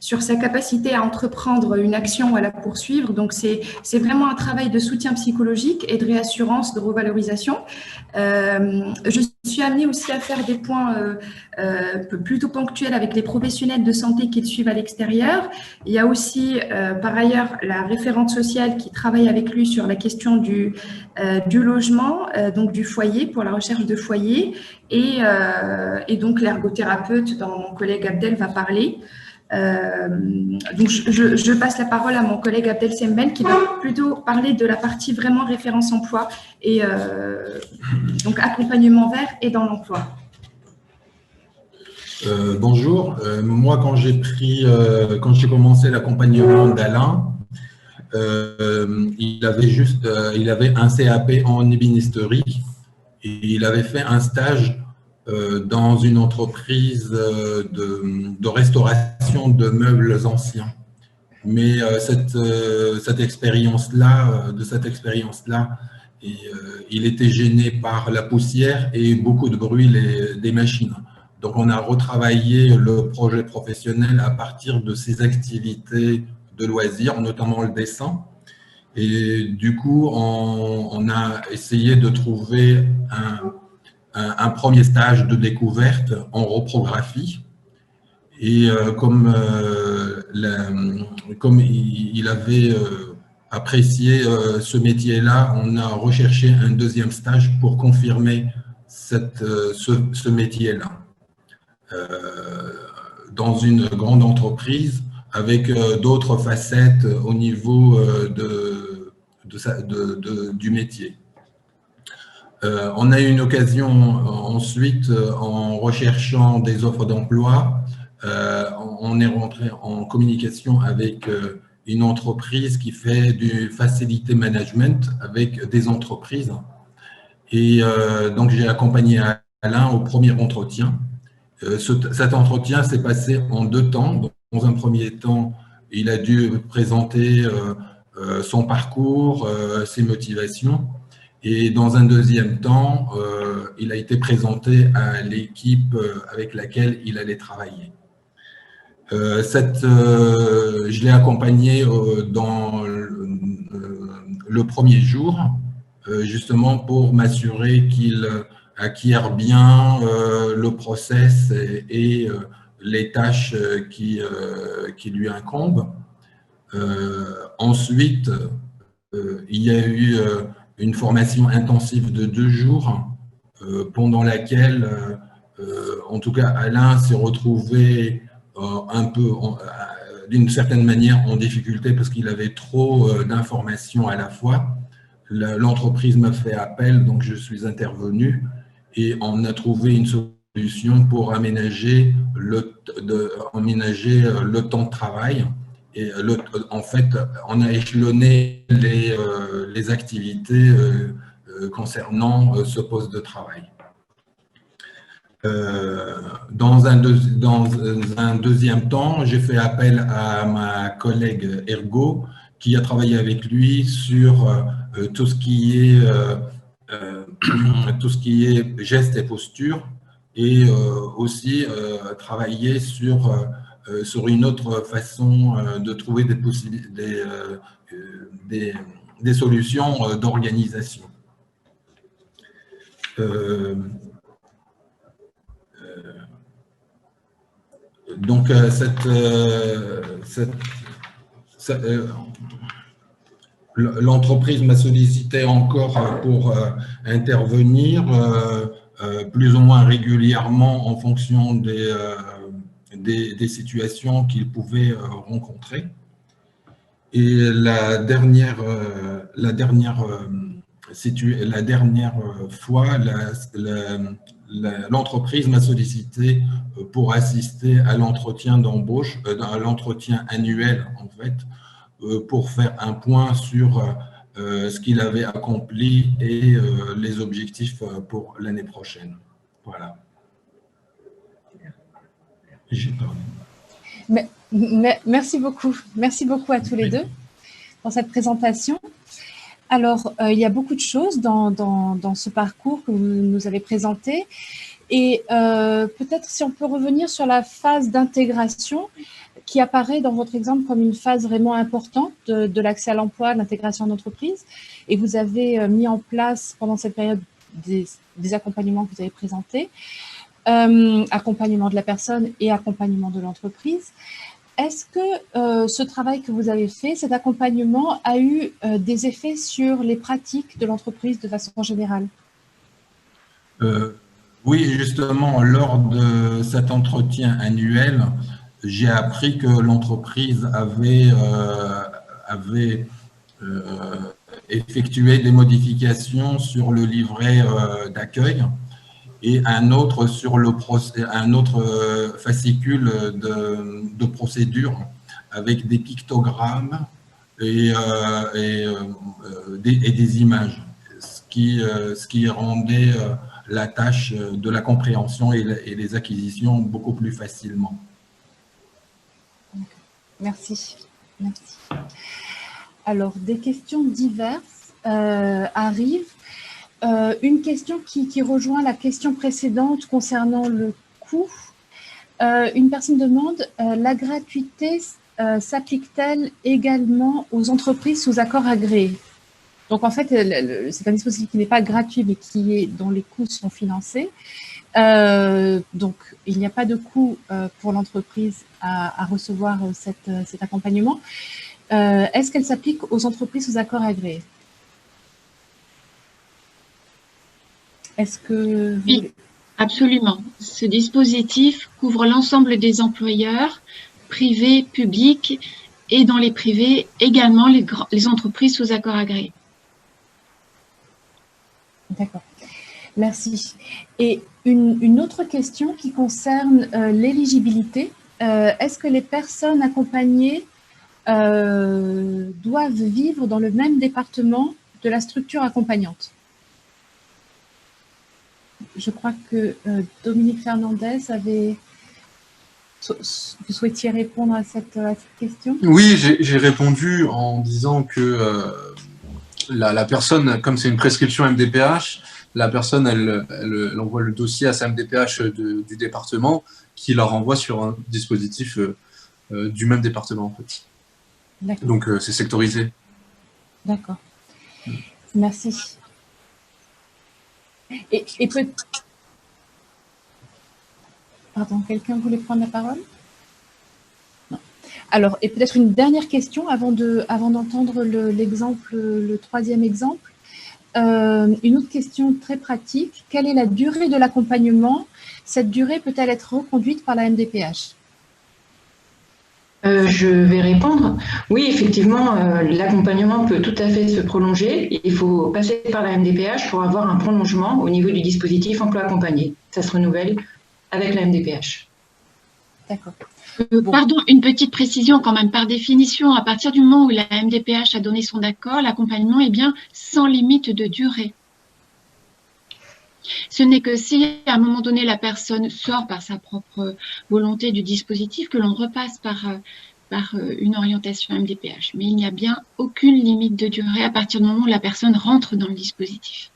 sa capacité à entreprendre une action ou à la poursuivre. Donc c'est vraiment un travail de soutien psychologique et de réassurance, de revalorisation. Je suis amenée aussi à faire des points plutôt ponctuels avec les professionnels de santé qui le suivent à l'extérieur. Il y a aussi, par ailleurs, la référente sociale qui travaille avec lui sur la question du logement, donc du foyer, pour la recherche de foyer. Et donc, l'ergothérapeute, dont mon collègue Abdel va parler. Donc je passe la parole à mon collègue Abdel Sembel qui va plutôt parler de la partie vraiment référence emploi et donc accompagnement vers et dans l'emploi. Bonjour, moi quand j'ai commencé l'accompagnement d'Alain, il avait un CAP en ébénisterie et il avait fait un stage dans une entreprise de restauration de meubles anciens. Mais de cette expérience-là, il était gêné par la poussière et beaucoup de bruit des machines. Donc, on a retravaillé le projet professionnel à partir de ses activités de loisirs, notamment le dessin. Et du coup, on a essayé de trouver un premier stage de découverte en reprographie. Et comme il avait apprécié ce métier-là, on a recherché un deuxième stage pour confirmer ce métier-là. Dans une grande entreprise avec d'autres facettes au niveau du métier. On a eu une occasion ensuite, en recherchant des offres d'emploi, on est rentré en communication avec une entreprise qui fait du facility management avec des entreprises. Et donc, j'ai accompagné Alain au premier entretien. Cet entretien s'est passé en 2 temps. Dans un premier temps, il a dû présenter son parcours, ses motivations. Et dans un deuxième temps, il a été présenté à l'équipe avec laquelle il allait travailler. Je l'ai accompagné dans le premier jour, justement pour m'assurer qu'il acquiert bien le process et les tâches qui lui incombent. Ensuite, il y a eu une formation intensive de 2 jours pendant laquelle, en tout cas, Alain s'est retrouvé un peu, d'une certaine manière, en difficulté parce qu'il avait trop d'informations à la fois. L'entreprise m'a fait appel, donc je suis intervenu et on a trouvé une solution pour aménager le temps de travail. Et en fait, on a échelonné les activités concernant ce poste de travail. Dans un deuxième temps, j'ai fait appel à ma collègue Ergo, qui a travaillé avec lui sur tout ce qui est gestes et postures, et aussi travailler sur sur une autre façon de trouver des solutions d'organisation. Donc, l'entreprise m'a sollicité encore pour intervenir plus ou moins régulièrement en fonction des situations qu'ils pouvaient rencontrer. Et la dernière fois, l'entreprise m'a sollicité pour assister à l'entretien d'embauche, à l'entretien annuel en fait, pour faire un point sur ce qu'il avait accompli et les objectifs pour l'année prochaine. Voilà. J'ai parlé. Merci beaucoup. Merci beaucoup à tous les deux pour cette présentation. Alors, il y a beaucoup de choses dans ce parcours que vous nous avez présenté. Et peut-être si on peut revenir sur la phase d'intégration qui apparaît dans votre exemple comme une phase vraiment importante de l'accès à l'emploi, de l'intégration d'entreprise. Et vous avez mis en place pendant cette période des accompagnements que vous avez présentés, accompagnement de la personne et accompagnement de l'entreprise. Est-ce que ce travail que vous avez fait, cet accompagnement, a eu des effets sur les pratiques de l'entreprise de façon générale? Oui, justement, lors de cet entretien annuel, j'ai appris que l'entreprise avait effectué des modifications sur le livret d'accueil et un autre sur un autre fascicule de procédure avec des pictogrammes et des images, ce qui rendait la tâche de la compréhension et les acquisitions beaucoup plus facilement. Merci. Merci. Alors, des questions diverses arrivent. Une question qui rejoint la question précédente concernant le coût. Une personne demande, la gratuité s'applique-t-elle également aux entreprises sous accord agréé? Donc, en fait, c'est un dispositif qui n'est pas gratuit, mais dont les coûts sont financés. Donc, il n'y a pas de coût pour l'entreprise à recevoir cet accompagnement. Est-ce qu'elle s'applique aux entreprises sous accord agréé? Est-ce que... Oui, absolument. Ce dispositif couvre l'ensemble des employeurs, privés, publics, et dans les privés, également les entreprises sous accord agréé. D'accord. Merci. Et une autre question qui concerne l'éligibilité. Est-ce que les personnes accompagnées doivent vivre dans le même département de la structure accompagnante? Je crois que Dominique Fernandez vous souhaitiez répondre à cette question? Oui, j'ai répondu en disant que la personne, comme c'est une prescription MDPH, la personne, elle envoie le dossier à sa MDPH du département qui la renvoie sur un dispositif du même département, en fait. Donc, c'est sectorisé. D'accord. Merci. Et pardon, quelqu'un voulait prendre la parole? Non. Alors, et peut-être une dernière question avant d'entendre l'exemple, le troisième exemple. Une autre question très pratique. Quelle est la durée de l'accompagnement? Cette durée peut-elle être reconduite par la MDPH? Je vais répondre. Oui, effectivement, l'accompagnement peut tout à fait se prolonger. Il faut passer par la MDPH pour avoir un prolongement au niveau du dispositif emploi accompagné. Ça se renouvelle avec la MDPH. D'accord. Bon. Pardon, une petite précision quand même. Par définition, à partir du moment où la MDPH a donné son accord, l'accompagnement est bien sans limite de durée. Ce n'est que si, à un moment donné, la personne sort par sa propre volonté du dispositif que l'on repasse par une orientation MDPH. Mais il n'y a bien aucune limite de durée à partir du moment où la personne rentre dans le dispositif.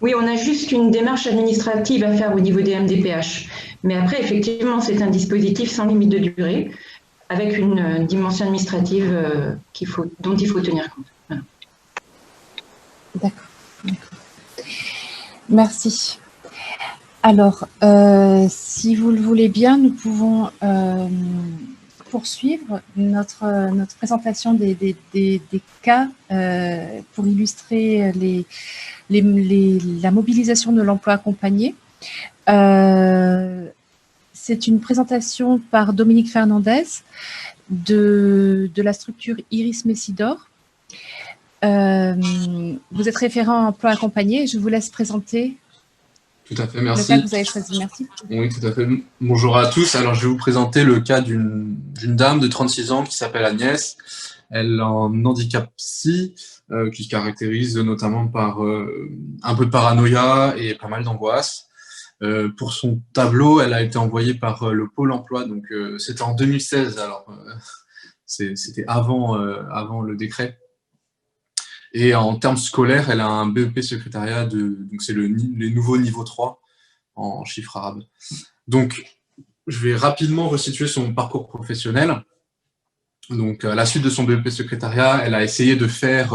Oui, on a juste une démarche administrative à faire au niveau des MDPH. Mais après, effectivement, c'est un dispositif sans limite de durée, avec une dimension administrative dont il faut tenir compte. Voilà. D'accord. Merci. Alors, si vous le voulez bien, nous pouvons poursuivre notre présentation des cas pour illustrer la mobilisation de l'emploi accompagné. C'est une présentation par Dominique Fernandez de la structure Iris Messidor. Vous êtes référent emploi accompagné. Je vous laisse présenter. Tout à fait, merci. Le cas que vous avez choisi, merci. Oui, tout à fait. Bonjour à tous. Alors, je vais vous présenter le cas d'une dame de 36 ans qui s'appelle Agnès. Elle a un handicap psy qui se caractérise notamment par un peu de paranoïa et pas mal d'angoisse. Pour son tableau, elle a été envoyée par le Pôle emploi, donc c'était en 2016, alors c'était avant le décret. Et en termes scolaires, elle a un BEP secrétariat, donc c'est les nouveaux niveau 3 en chiffres arabes. Donc, je vais rapidement resituer son parcours professionnel. Donc, à la suite de son BEP secrétariat, elle a essayé de faire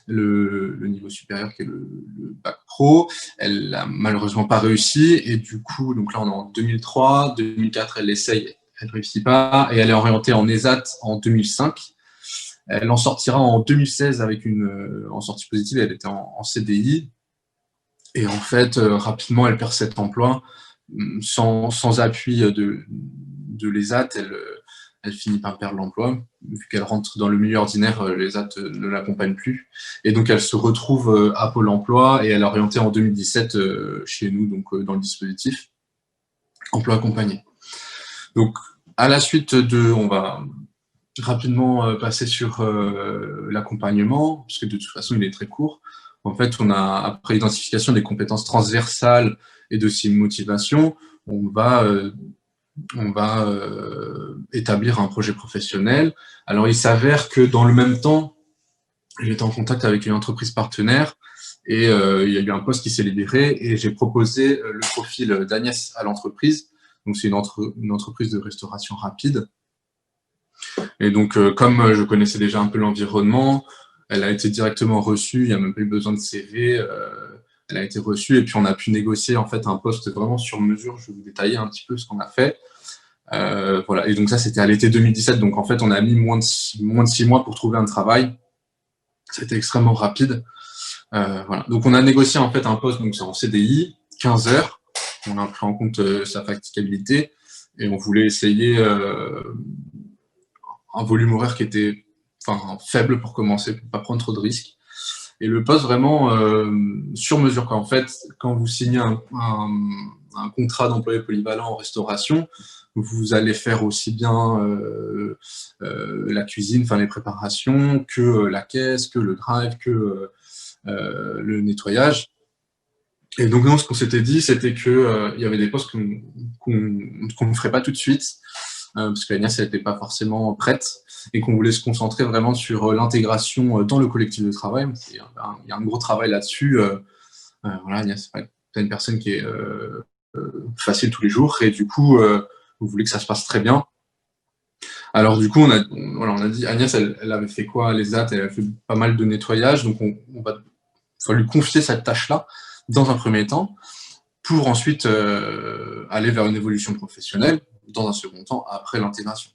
le niveau supérieur qui est le bac pro. Elle n'a malheureusement pas réussi. Et du coup, donc là, on est en 2003, 2004, elle l'essaye, elle ne réussit pas. Et elle est orientée en ESAT en 2005. Elle en sortira en 2016 avec en sortie positive, elle était en CDI. Et en fait, rapidement, elle perd cet emploi. Sans appui de l'ESAT, elle finit par perdre l'emploi. Vu qu'elle rentre dans le milieu ordinaire, l'ESAT ne l'accompagne plus. Et donc, elle se retrouve à Pôle emploi et elle est orientée en 2017 chez nous, donc dans le dispositif emploi accompagné. Donc, à la suite on va rapidement passer sur l'accompagnement, puisque de toute façon, il est très court. En fait, on a, après identification des compétences transversales et de ses motivations, on va établir un projet professionnel. Alors, il s'avère que dans le même temps, j'étais en contact avec une entreprise partenaire et il y a eu un poste qui s'est libéré et j'ai proposé le profil d'Agnès à l'entreprise. Donc, c'est une entreprise de restauration rapide. Et donc, comme je connaissais déjà un peu l'environnement, elle a été directement reçue, il n'y a même pas eu besoin de CV, elle a été reçue et puis on a pu négocier en fait un poste vraiment sur mesure. Je vais vous détailler un petit peu ce qu'on a fait. Voilà. Et donc ça, c'était à l'été 2017, donc en fait, on a mis moins de 6 mois pour trouver un travail. C'était extrêmement rapide. Voilà. Donc on a négocié en fait un poste, donc c'est en CDI, 15 heures. On a pris en compte sa fatigabilité et on voulait essayer un volume horaire qui était faible pour commencer, pour ne pas prendre trop de risques. Et le poste vraiment sur mesure. En fait, quand vous signez un contrat d'employé polyvalent en restauration, vous allez faire aussi bien la cuisine, les préparations, que la caisse, que le drive, que le nettoyage. Et donc, nous, ce qu'on s'était dit, c'était qu'il y avait des postes qu'on ne ferait pas tout de suite, parce qu'Agnès, elle n'était pas forcément prête, et qu'on voulait se concentrer vraiment sur l'intégration dans le collectif de travail. Il y a un gros travail là-dessus. Voilà, Agnès, c'est une personne qui est facile tous les jours, et du coup, vous voulez que ça se passe très bien. Alors du coup, on a dit, Agnès, elle avait fait quoi, les ESAT, elle a fait pas mal de nettoyage, donc on va lui confier cette tâche-là dans un premier temps, pour ensuite aller vers une évolution professionnelle, dans un second temps, après l'intégration.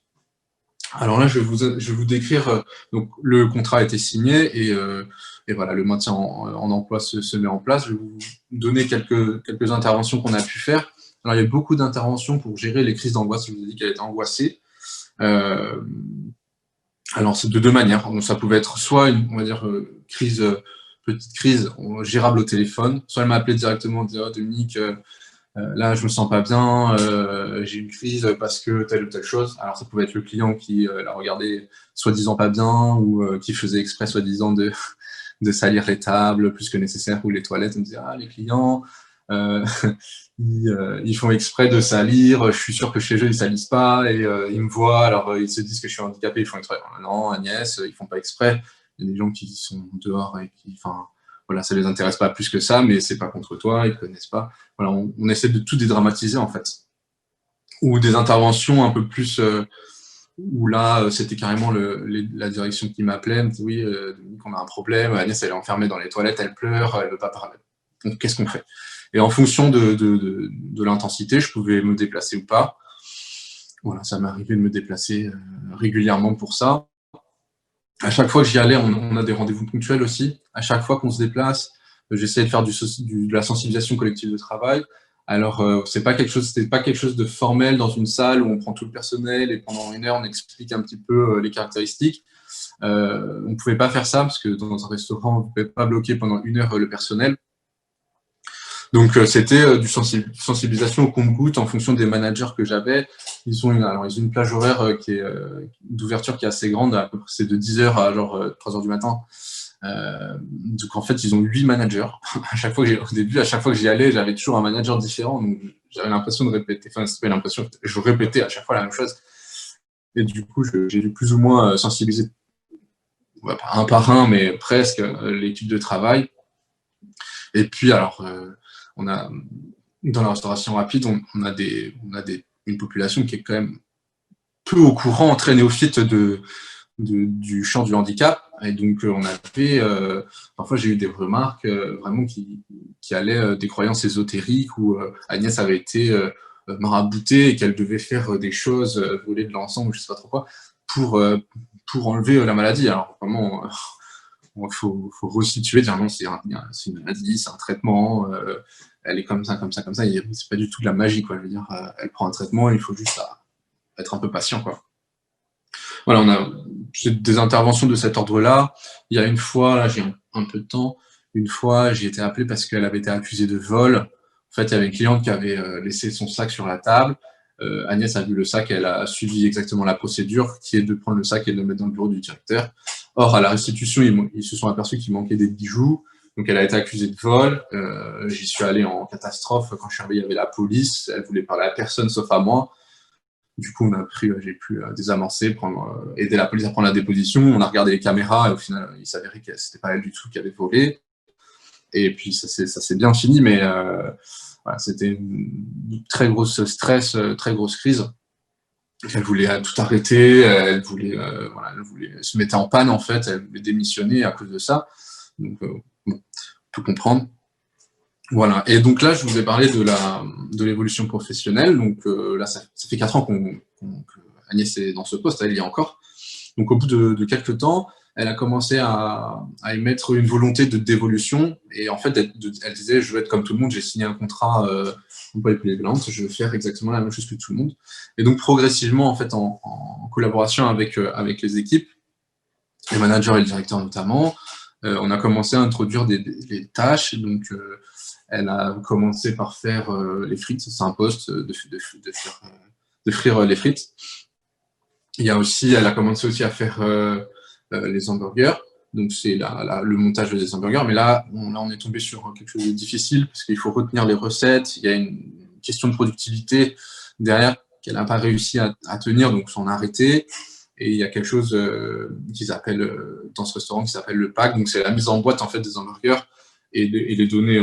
Alors là, je vais vous décrire, donc le contrat a été signé et voilà, le maintien en emploi se met en place. Je vais vous donner quelques interventions qu'on a pu faire. Alors, il y a beaucoup d'interventions pour gérer les crises d'angoisse. Je vous ai dit qu'elle était angoissée. Alors, c'est de deux manières. Donc, ça pouvait être soit on va dire, petite crise gérable au téléphone, soit elle m'a appelé directement, dire, Dominique, là, je me sens pas bien, j'ai une crise parce que telle ou telle chose. Alors, ça pouvait être le client qui l'a regardé soi-disant pas bien ou qui faisait exprès soi-disant de salir les tables plus que nécessaire ou les toilettes. On me disait, les clients, ils font exprès de salir, je suis sûr que chez eux, ils salissent pas et ils me voient, alors ils se disent que je suis handicapé, ils font exprès. Non, Agnès, ils font pas exprès. Il y a des gens qui sont dehors et qui, voilà, ça les intéresse pas plus que ça, mais c'est pas contre toi, ils connaissent pas. Voilà, on essaie de tout dédramatiser en fait. Ou des interventions un peu plus où là, c'était carrément la direction qui m'appelait, elle me dit oui, Dominique, on a un problème, Agnès, elle est enfermée dans les toilettes, elle pleure, elle veut pas parler. Donc, qu'est-ce qu'on fait? Et en fonction de l'intensité, je pouvais me déplacer ou pas. Voilà, ça m'est arrivé de me déplacer régulièrement pour ça. À chaque fois que j'y allais, on a des rendez-vous ponctuels aussi. À chaque fois qu'on se déplace, j'essaie de faire de la sensibilisation collective de travail. Alors, c'était pas quelque chose de formel dans une salle où on prend tout le personnel et pendant 1 heure, on explique un petit peu les caractéristiques. On ne pouvait pas faire ça parce que dans un restaurant, on ne pouvait pas bloquer pendant 1 heure le personnel. Donc, c'était du sensibilisation au compte-gouttes en fonction des managers que j'avais. Ils ont une plage horaire d'ouverture qui est assez grande, à peu près c'est de 10h à genre 3h du matin. Donc, en fait, ils ont 8 managers. À chaque fois que j'y allais, j'avais toujours un manager différent. Donc, j'avais l'impression de répéter. Enfin, c'était pas l'impression, je répétais à chaque fois la même chose. Et du coup, j'ai dû plus ou moins sensibiliser, pas un par un, mais presque, l'équipe de travail. Et puis, alors, on a, dans la restauration rapide, on a une population qui est quand même peu au courant, très néophyte du champ du handicap. Et donc, on a fait, parfois j'ai eu des remarques vraiment qui allaient des croyances ésotériques où Agnès avait été maraboutée et qu'elle devait faire des choses, voler de l'encens ou je sais pas trop quoi, pour enlever la maladie. Alors, vraiment, il faut resituer, dire non, c'est une maladie, c'est un traitement, elle est comme ça, comme ça, comme ça. C'est pas du tout de la magie, quoi. Je veux dire, elle prend un traitement, il faut juste être un peu patient, quoi. Voilà, on a des interventions de cet ordre-là. Il y a une fois, là, j'ai un peu de temps, une fois, j'ai été appelée parce qu'elle avait été accusée de vol. En fait, il y avait une cliente qui avait laissé son sac sur la table. Agnès a vu le sac, elle a suivi exactement la procédure, qui est de prendre le sac et de le mettre dans le bureau du directeur. Or, à la restitution, ils se sont aperçus qu'il manquait des bijoux. Donc, elle a été accusée de vol. J'y suis allé en catastrophe. Quand je suis arrivé, il y avait la police. Elle voulait parler à personne sauf à moi. Du coup, j'ai pu désamorcer, aider la police à prendre la déposition. On a regardé les caméras et au final, il s'avérait que c'était pas elle du tout qui avait volé. Et puis, ça s'est bien fini, mais voilà, c'était une très grosse stress, très grosse crise. Elle voulait tout arrêter, elle voulait se mettre en panne en fait, elle voulait démissionner à cause de ça. Donc, bon, on peut comprendre. Voilà. Et donc là, je vous ai parlé de l'évolution professionnelle. Donc là, ça fait 4 ans qu'Agnès est dans ce poste, elle y est encore. Donc au bout de quelques temps, elle a commencé à émettre une volonté d'évolution. Et en fait, elle disait, je veux être comme tout le monde, j'ai signé un contrat employé polyvalente, je veux faire exactement la même chose que tout le monde. Et donc progressivement, en fait, en collaboration avec les équipes, les managers et le directeur notamment, on a commencé à introduire des tâches. Donc elle a commencé par faire les frites, c'est un poste de frire les frites. Elle a commencé aussi à faire les hamburgers, donc c'est le montage des hamburgers, mais là on est tombé sur quelque chose de difficile parce qu'il faut retenir les recettes, il y a une question de productivité derrière qu'elle n'a pas réussi à tenir, donc on a arrêté. Et il y a quelque chose qu'ils appellent dans ce restaurant qui s'appelle le pack, donc c'est la mise en boîte en fait des hamburgers et les donner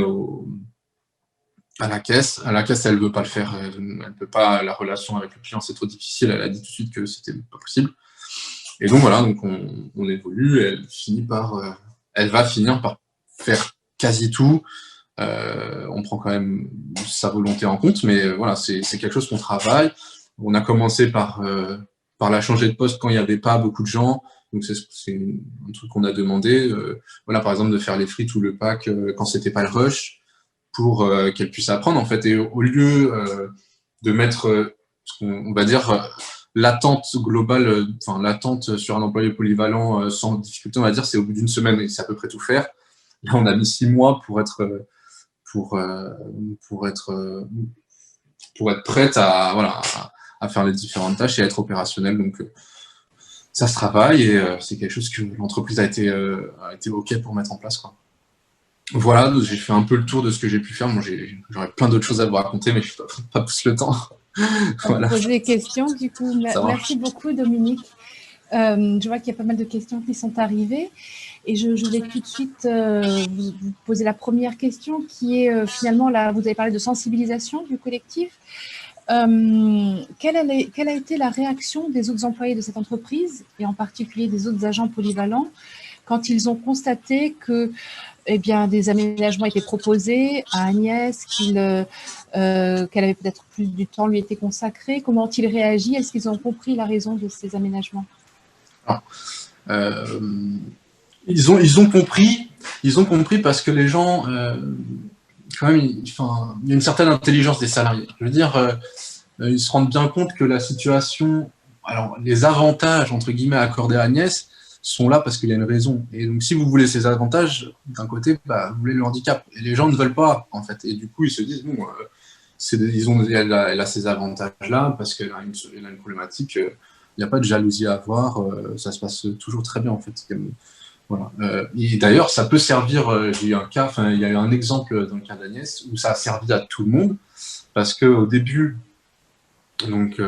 à la caisse. À la caisse, elle ne veut pas le faire, elle ne peut pas, la relation avec le client c'est trop difficile, elle a dit tout de suite que c'était pas possible. Et donc voilà, donc on évolue, elle va finir par faire quasi tout. On prend quand même sa volonté en compte, mais voilà, c'est quelque chose qu'on travaille. On a commencé par la changer de poste quand il n'y avait pas beaucoup de gens. Donc, c'est un truc qu'on a demandé. Voilà, par exemple, de faire les frites ou le pack quand c'était pas le rush pour qu'elle puisse apprendre, en fait. Et au lieu de mettre, on va dire, l'attente globale, enfin, l'attente sur un employé polyvalent sans difficulté, on va dire, c'est au bout d'1 semaine et c'est à peu près tout faire. Là, on a mis 6 mois pour être prête à faire les différentes tâches et à être opérationnelle. Donc, ça se travaille et c'est quelque chose que l'entreprise a été OK pour mettre en place, quoi. Voilà, j'ai fait un peu le tour de ce que j'ai pu faire. Moi, j'aurais plein d'autres choses à vous raconter, mais je ne peux pas pousser le temps. Voilà. Poser des questions, du coup. Merci beaucoup, Dominique. Je vois qu'il y a pas mal de questions qui sont arrivées. Et je vais tout de suite vous poser la première question qui est finalement, là, vous avez parlé de sensibilisation du collectif. Quelle a été la réaction des autres employés de cette entreprise, et en particulier des autres agents polyvalents, quand ils ont constaté que des aménagements étaient proposés à Agnès, qu'elle avait peut-être plus du temps lui était consacré? Comment ont-ils réagi? Est-ce qu'ils ont compris la raison de ces aménagements? Ils ont compris parce que les gens, quand même, il y a une certaine intelligence des salariés. Je veux dire, ils se rendent bien compte que la situation, alors les avantages entre guillemets accordés à Agnès sont là parce qu'il y a une raison. Et donc si vous voulez ces avantages, d'un côté, vous voulez le handicap. Et les gens ne veulent pas, en fait. Et du coup, ils se disent, bon, elle a ces avantages-là parce qu'elle a une problématique. Il n'y a pas de jalousie à avoir. Ça se passe toujours très bien, en fait. Voilà. Et d'ailleurs, ça peut servir, il y a eu un exemple dans le cas d'Agnès où ça a servi à tout le monde, parce qu'au début, donc,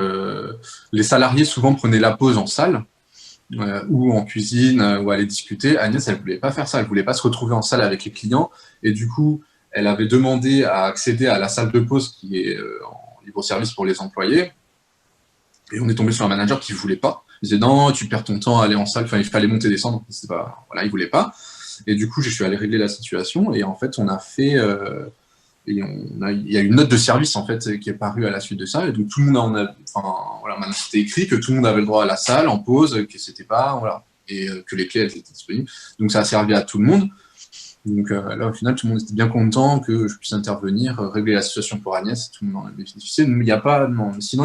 les salariés souvent prenaient la pause en salle, ou en cuisine, ou allaient discuter. Agnès, elle ne voulait pas faire ça, elle ne voulait pas se retrouver en salle avec les clients, et du coup, elle avait demandé à accéder à la salle de pause qui est en libre service pour les employés, et on est tombé sur un manager qui ne voulait pas. Il disait non, tu perds ton temps à aller en salle, il fallait monter et descendre, voilà, il ne voulait pas. Et du coup, je suis allé régler la situation, et en fait, on a fait... il y a une note de service en fait qui est parue à la suite de ça, et donc tout le monde maintenant c'était écrit que tout le monde avait le droit à la salle en pause, que c'était pas, voilà, et que les clés elles étaient disponibles. Donc ça a servi à tout le monde. Donc là au final tout le monde était bien content que je puisse intervenir, régler la situation pour Agnès, tout le monde en a bénéficié. Sinon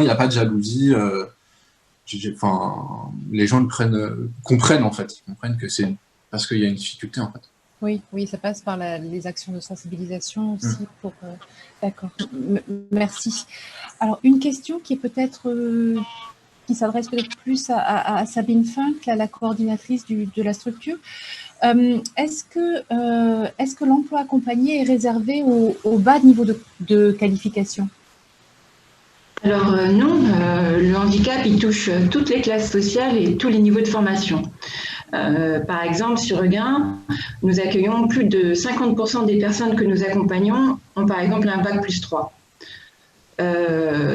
il n'y a pas de jalousie. Les gens comprennent en fait, ils comprennent que c'est parce qu'il y a une difficulté en fait. Oui, ça passe par les actions de sensibilisation aussi. D'accord, merci. Alors, une question qui est peut-être, qui s'adresse peut-être plus à Sabine Funk, la coordinatrice de la structure. Est-ce que l'emploi accompagné est réservé au bas niveau de qualification? Alors non, le handicap, il touche toutes les classes sociales et tous les niveaux de formation. Par exemple, sur Regain, nous accueillons plus de 50% des personnes que nous accompagnons ont par exemple un bac+3.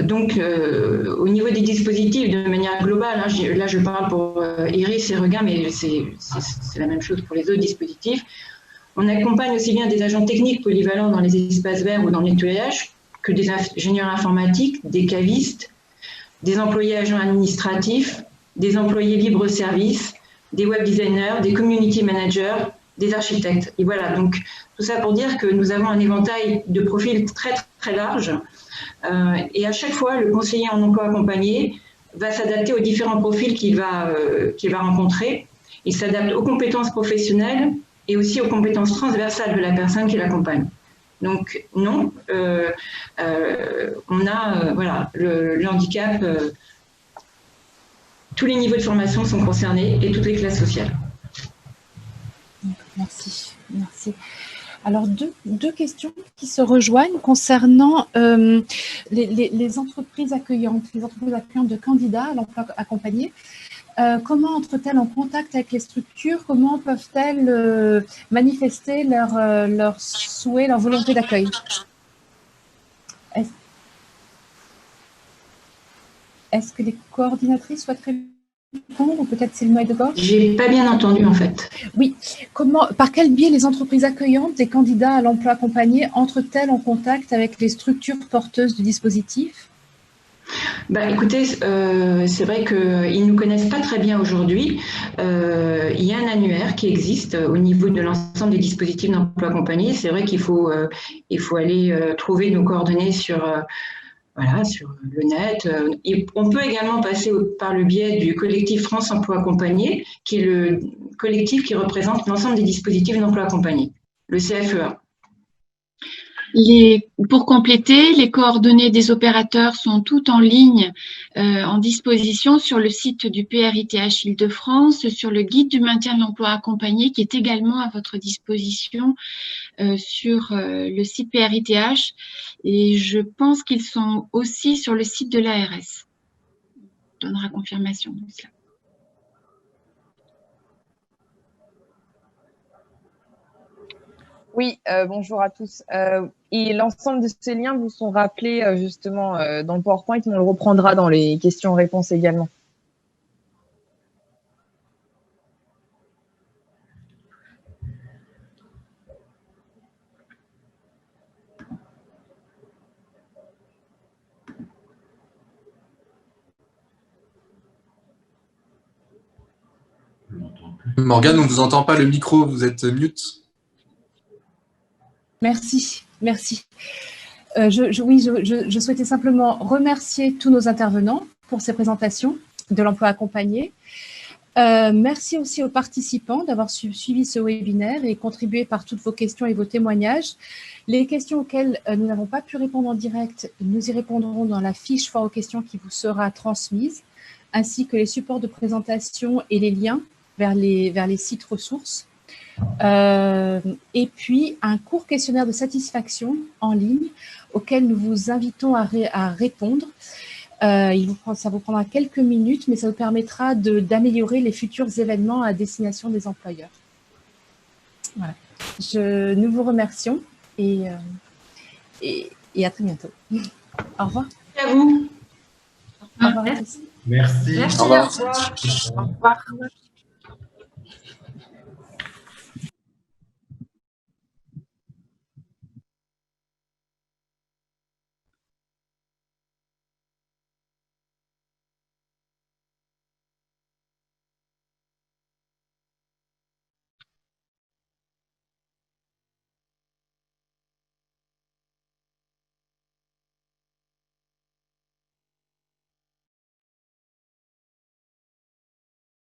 Donc, au niveau des dispositifs, de manière globale, là je parle pour Iris et Regain, mais c'est la même chose pour les autres dispositifs. On accompagne aussi bien des agents techniques polyvalents dans les espaces verts ou dans le nettoyage que des ingénieurs informatiques, des cavistes, des employés agents administratifs, des employés libre-service, des web designers, des community managers, des architectes. Et voilà, donc tout ça pour dire que nous avons un éventail de profils très très large, et à chaque fois le conseiller en emploi accompagné va s'adapter aux différents profils qu'il va rencontrer. Il s'adapte aux compétences professionnelles et aussi aux compétences transversales de la personne qui l'accompagne. Donc non, on a le handicap. Tous les niveaux de formation sont concernés et toutes les classes sociales. Merci. Alors, deux questions qui se rejoignent concernant les entreprises accueillantes, de candidats à l'emploi accompagné. Comment entrent-elles en contact avec les structures? Comment peuvent-elles manifester leur souhait, leur volonté d'accueil? Est-ce que les coordinatrices souhaiteraient répondre, ou peut-être Selma et Degorge? J'ai pas bien entendu en fait. Oui. Par quel biais les entreprises accueillantes des candidats à l'emploi accompagné entrent-elles en contact avec les structures porteuses du dispositif? Écoutez, c'est vrai qu'ils ne nous connaissent pas très bien aujourd'hui. Il y a un annuaire qui existe au niveau de l'ensemble des dispositifs d'emploi accompagné. C'est vrai qu'il faut aller trouver nos coordonnées sur le net. Et on peut également passer par le biais du collectif France Emploi Accompagné, qui est le collectif qui représente l'ensemble des dispositifs d'emploi accompagné, le CFEA. Pour compléter, les coordonnées des opérateurs sont toutes en ligne, en disposition sur le site du PRITH Île-de-France, sur le guide du maintien de l'emploi accompagné qui est également à votre disposition sur le site PRITH, et je pense qu'ils sont aussi sur le site de l'ARS. On donnera confirmation de cela. Oui, bonjour à tous. Et l'ensemble de ces liens vous sont rappelés justement dans le PowerPoint, mais on le reprendra dans les questions-réponses également. Morgane, on ne vous entend pas, le micro, vous êtes mute. Merci, merci. Je souhaitais simplement remercier tous nos intervenants pour ces présentations de l'emploi accompagné. Merci aussi aux participants d'avoir suivi ce webinaire et contribué par toutes vos questions et vos témoignages. Les questions auxquelles nous n'avons pas pu répondre en direct, nous y répondrons dans la fiche foire aux questions qui vous sera transmise, ainsi que les supports de présentation et les liens vers les sites ressources. Et puis, un court questionnaire de satisfaction en ligne auquel nous vous invitons à répondre. Ça vous prendra quelques minutes, mais ça vous permettra d'améliorer les futurs événements à destination des employeurs. Voilà. Nous vous remercions et à très bientôt. Au revoir. Merci à vous. Au revoir à tous. Merci. Au revoir. Au revoir.